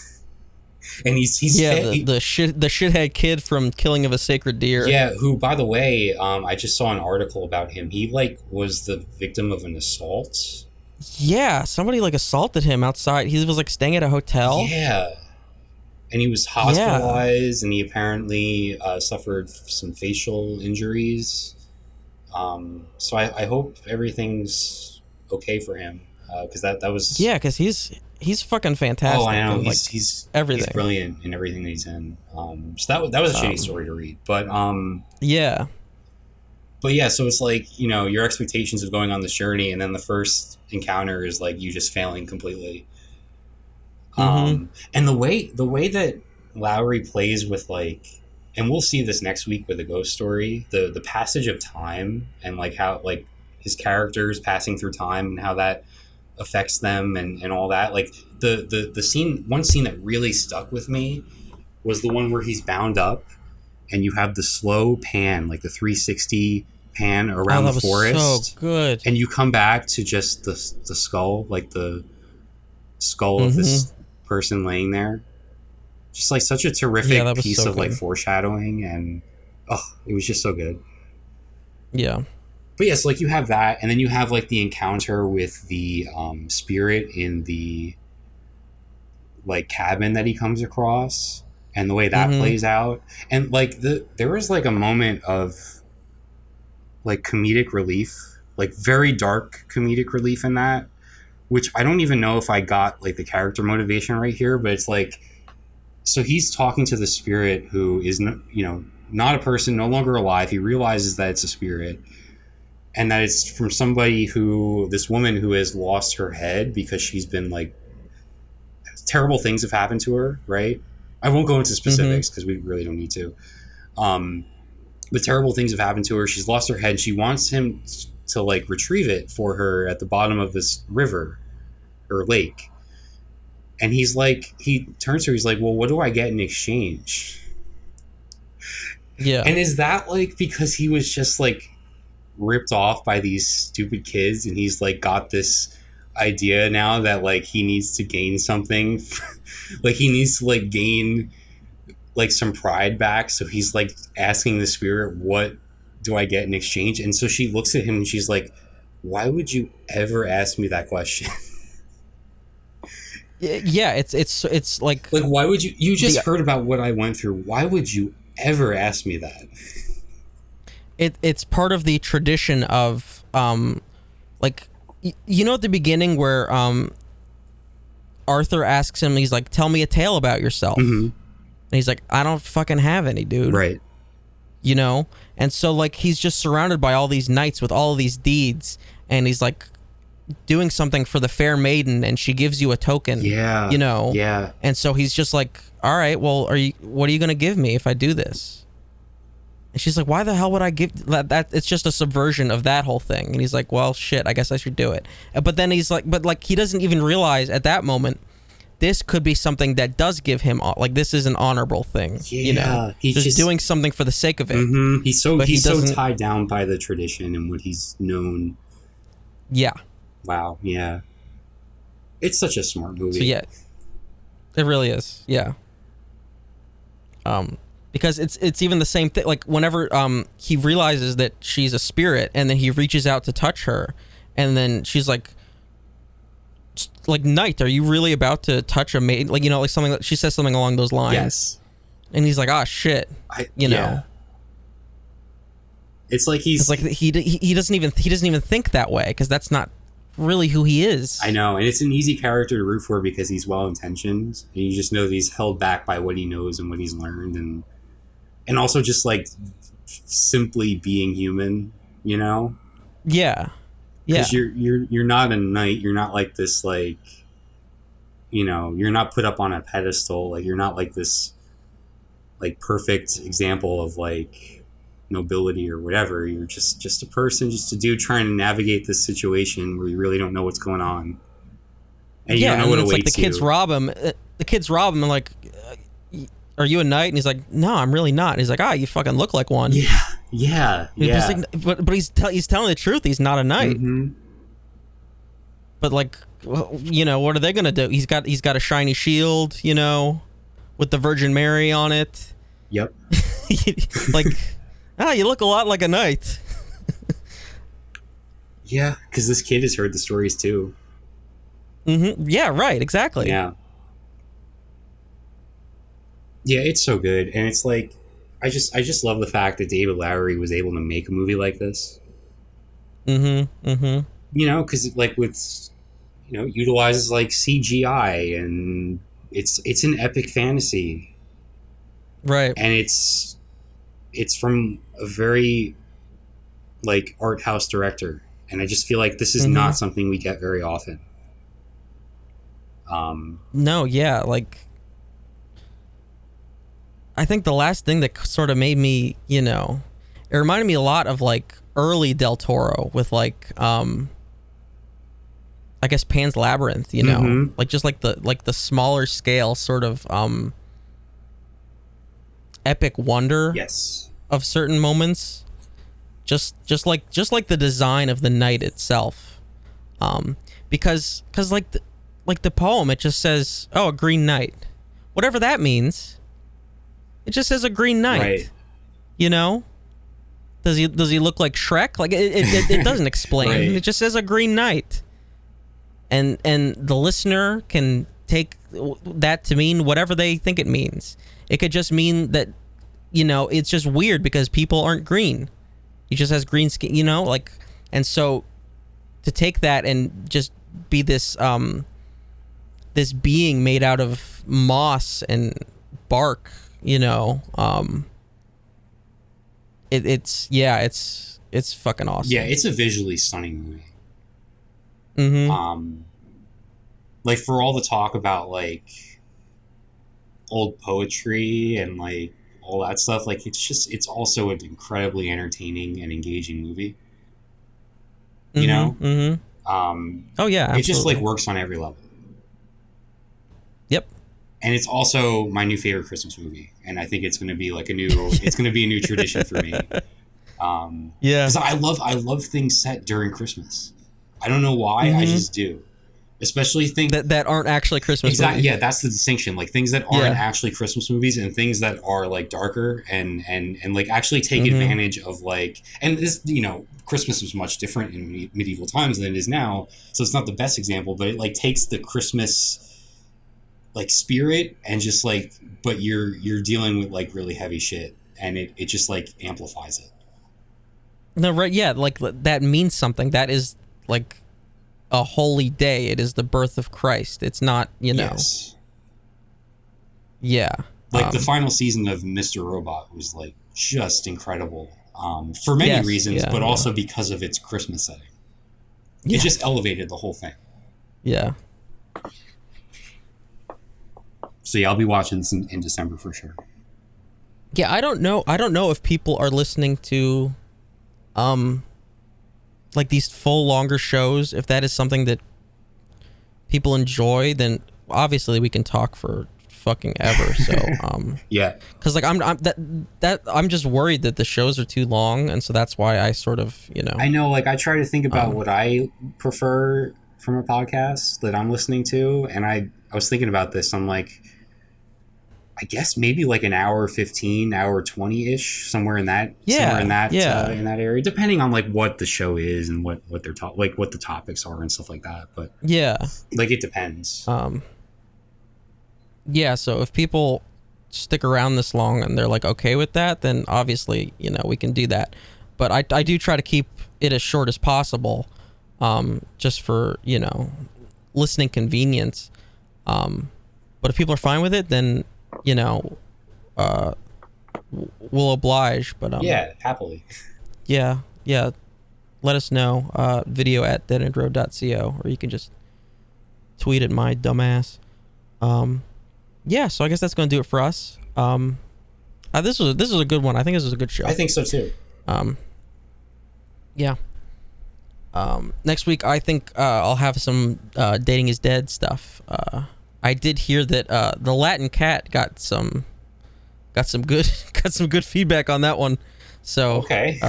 And he's the shithead kid from Killing of a Sacred Deer. Yeah, who, by the way, I just saw an article about him. He like was the victim of an assault. Yeah, somebody like assaulted him outside. He was like staying at a hotel. Yeah, and he was hospitalized, and he apparently suffered some facial injuries. So I hope everything's okay for him, because that was because he's fucking fantastic. Oh, I know. And, like, he's everything. He's brilliant in everything that he's in. So that was a shitty story to read, but yeah. But yeah, so it's like, you know, your expectations of going on this journey, and then the first encounter is like you just failing completely. Mm-hmm. And the way that Lowry plays with like, and we'll see this next week with the ghost story, the passage of time, and like how like his characters passing through time and how that affects them, and all that. Like the scene, one scene that really stuck with me was the one where he's bound up, and you have the slow pan, like the 360 pan around the forest. So good. And you come back to just the skull, like the skull of this person laying there. Just like such a terrific piece of like foreshadowing, and it was just so good. Yeah. But yes, like you have that, and then you have like the encounter with the spirit in the like cabin that he comes across, and the way that plays out, and like there was like a moment of like comedic relief, like very dark comedic relief in that, which I don't even know if I got like the character motivation right here, but it's like, so he's talking to the spirit who is not a person, no longer alive. He realizes that it's a spirit, and that it's from somebody this woman who has lost her head because she's been like, terrible things have happened to her, right? I won't go into specifics because we really don't need to. But terrible things have happened to her. She's lost her head. She wants him to like retrieve it for her at the bottom of this river or lake. And he's like, he turns to her, he's like, well, what do I get in exchange? Yeah. And is that like because he was just like ripped off by these stupid kids, and he's like got this idea now that like he needs to gain something, like he needs to like gain like some pride back, so he's like asking the spirit, what do I get in exchange? And so she looks at him and she's like, why would you ever ask me that question? Yeah, it's like why would you just heard about what I went through, why would you ever ask me that? It's part of the tradition of like you know at the beginning where Arthur asks him, he's like, tell me a tale about yourself. Mm-hmm. And he's like, I don't fucking have any, dude. Right. You know? And so like he's just surrounded by all these knights with all of these deeds, and he's like doing something for the fair maiden, and she gives you a token. Yeah. You know? Yeah. And so he's just like, all right, well, what are you gonna give me if I do this? And she's like, why the hell would I give that? It's just a subversion of that whole thing. And he's like, well, shit, I guess I should do it. But then he's like, but like he doesn't even realize at that moment, this could be something that does give him, like, this is an honorable thing. Yeah, you know, he's just doing something for the sake of it. Mm-hmm. He's so tied down by the tradition and what he's known. Yeah. Wow. Yeah. It's such a smart movie. So yeah, it really is. Yeah. Because it's even the same thing. Like whenever he realizes that she's a spirit, and then he reaches out to touch her, and then she's like, Knight, are you really about to touch a maid? Like, you know, like something she says something along those lines. Yes. And he's like, ah, shit. You know. It's like he doesn't even think that way, because that's not really who he is. I know, and it's an easy character to root for because he's well intentioned, and you just know that he's held back by what he knows and what he's learned, and also just like simply being human, you know? Yeah. Yeah. Because you're not a knight, you're not like this, like, you know, you're not put up on a pedestal, like you're not like this like perfect example of like nobility or whatever. You're just a person, just a dude trying to navigate this situation where you really don't know what's going on, and you don't know what awaits like the kids rob him. The kids rob him and like, are you a knight? And he's like, no, I'm really not. And he's like, you fucking look like one. Yeah. But he's telling the truth. He's not a knight. Mm-hmm. But like, you know, what are they gonna do? He's got a shiny shield, you know, with the Virgin Mary on it. Yep. Like, you look a lot like a knight. Yeah, because this kid has heard the stories too. Mm-hmm. Yeah, right, exactly. Yeah. Yeah, it's so good. And it's like, I just love the fact that David Lowery was able to make a movie like this. Mm-hmm. Mm-hmm. You know, because like with, you know, utilizes like CGI, and it's an epic fantasy. Right. And it's from a very like art house director. And I just feel like this is not something we get very often. No, yeah, like, I think the last thing that sort of made me, you know, it reminded me a lot of like early Del Toro with like, I guess Pan's Labyrinth, you know, like just like the smaller scale sort of epic wonder of certain moments, just like the design of the night itself, because like the poem, it just says, a green knight, whatever that means. It just says a green knight. Right. You know? Does he look like Shrek? Like it doesn't explain. Right. It just says a green knight. And the listener can take that to mean whatever they think it means. It could just mean that, you know, it's just weird because people aren't green. He just has green skin, you know, like, and so to take that and just be this this being made out of moss and bark, you know, it's fucking awesome. Yeah, it's a visually stunning movie. Mm-hmm. Like, for all the talk about like old poetry and like all that stuff, like it's also an incredibly entertaining and engaging movie. You know? Mm-hmm. Oh yeah, absolutely. It just like works on every level. And it's also my new favorite Christmas movie, and I think it's going to be like a new tradition for me. Yeah, because I love things set during Christmas. I don't know why, I just do. Especially things that aren't actually Christmas movies. Yeah, that's the distinction. Like things that aren't actually Christmas movies, and things that are like darker and like actually take advantage of like, and this, you know, Christmas was much different in medieval times than it is now, so it's not the best example, but it like takes the Christmas like spirit and just like, but you're dealing with like really heavy shit, and it just like amplifies it. No, right? Yeah, like that means something. That is like a holy day. It is the birth of Christ. It's not, you know. Yes. Yeah. Like the final season of Mr. Robot was like just incredible for many reasons, but also because of its Christmas setting. It just elevated the whole thing. Yeah. So yeah, I'll be watching this in December for sure. Yeah, I don't know if people are listening to like these full longer shows. If that is something that people enjoy, then obviously we can talk for fucking ever. So yeah, because like I'm just worried that the shows are too long, and so that's why I sort of, you know, I know, like I try to think about what I prefer from a podcast that I'm listening to, and I was thinking about this. I'm like, I guess maybe like an hour 15, hour 20-ish, somewhere in that in that area, depending on like what the show is and what they're like what the topics are and stuff like that. But yeah, like it depends. Yeah, so if people stick around this long and they're like okay with that, then obviously, you know, we can do that. But I do try to keep it as short as possible, just for, you know, listening convenience. But if people are fine with it, then, you know, we'll oblige. But yeah, happily. Yeah. Let us know. Video at DeadEndRoad.co, or you can just tweet at my dumbass. Yeah, so I guess that's going to do it for us. This was a good one. I think this was a good show. I think so too. Yeah. Next week, I think I'll have some Dating is Dead stuff. I did hear that the Latin Cat got some good feedback on that one. So okay.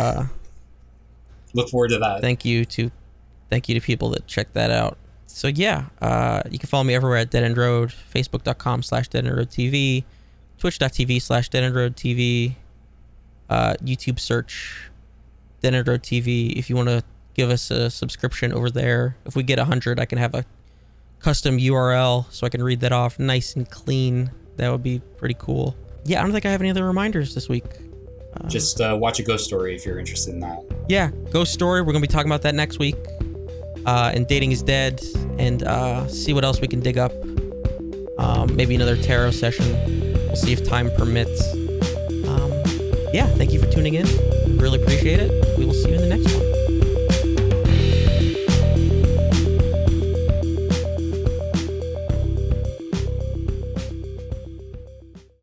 Look forward to that. Thank you to people that checked that out. So yeah, you can follow me everywhere at DeadEndRoad, Facebook.com/DeadEndRoadTV, Twitch.tv/DeadEndRoadTV, YouTube search DeadEndRoad TV. If you want to give us a subscription over there, if we get 100, I can have a custom URL so I can read that off nice and clean. That would be pretty cool. Yeah, I don't think I have any other reminders this week. Just watch A Ghost Story if you're interested in that. Yeah, Ghost Story. We're going to be talking about that next week. And Dating is Dead, and see what else we can dig up. Maybe another tarot session. We'll see if time permits. Yeah, thank you for tuning in. Really appreciate it. We will see you in the next one.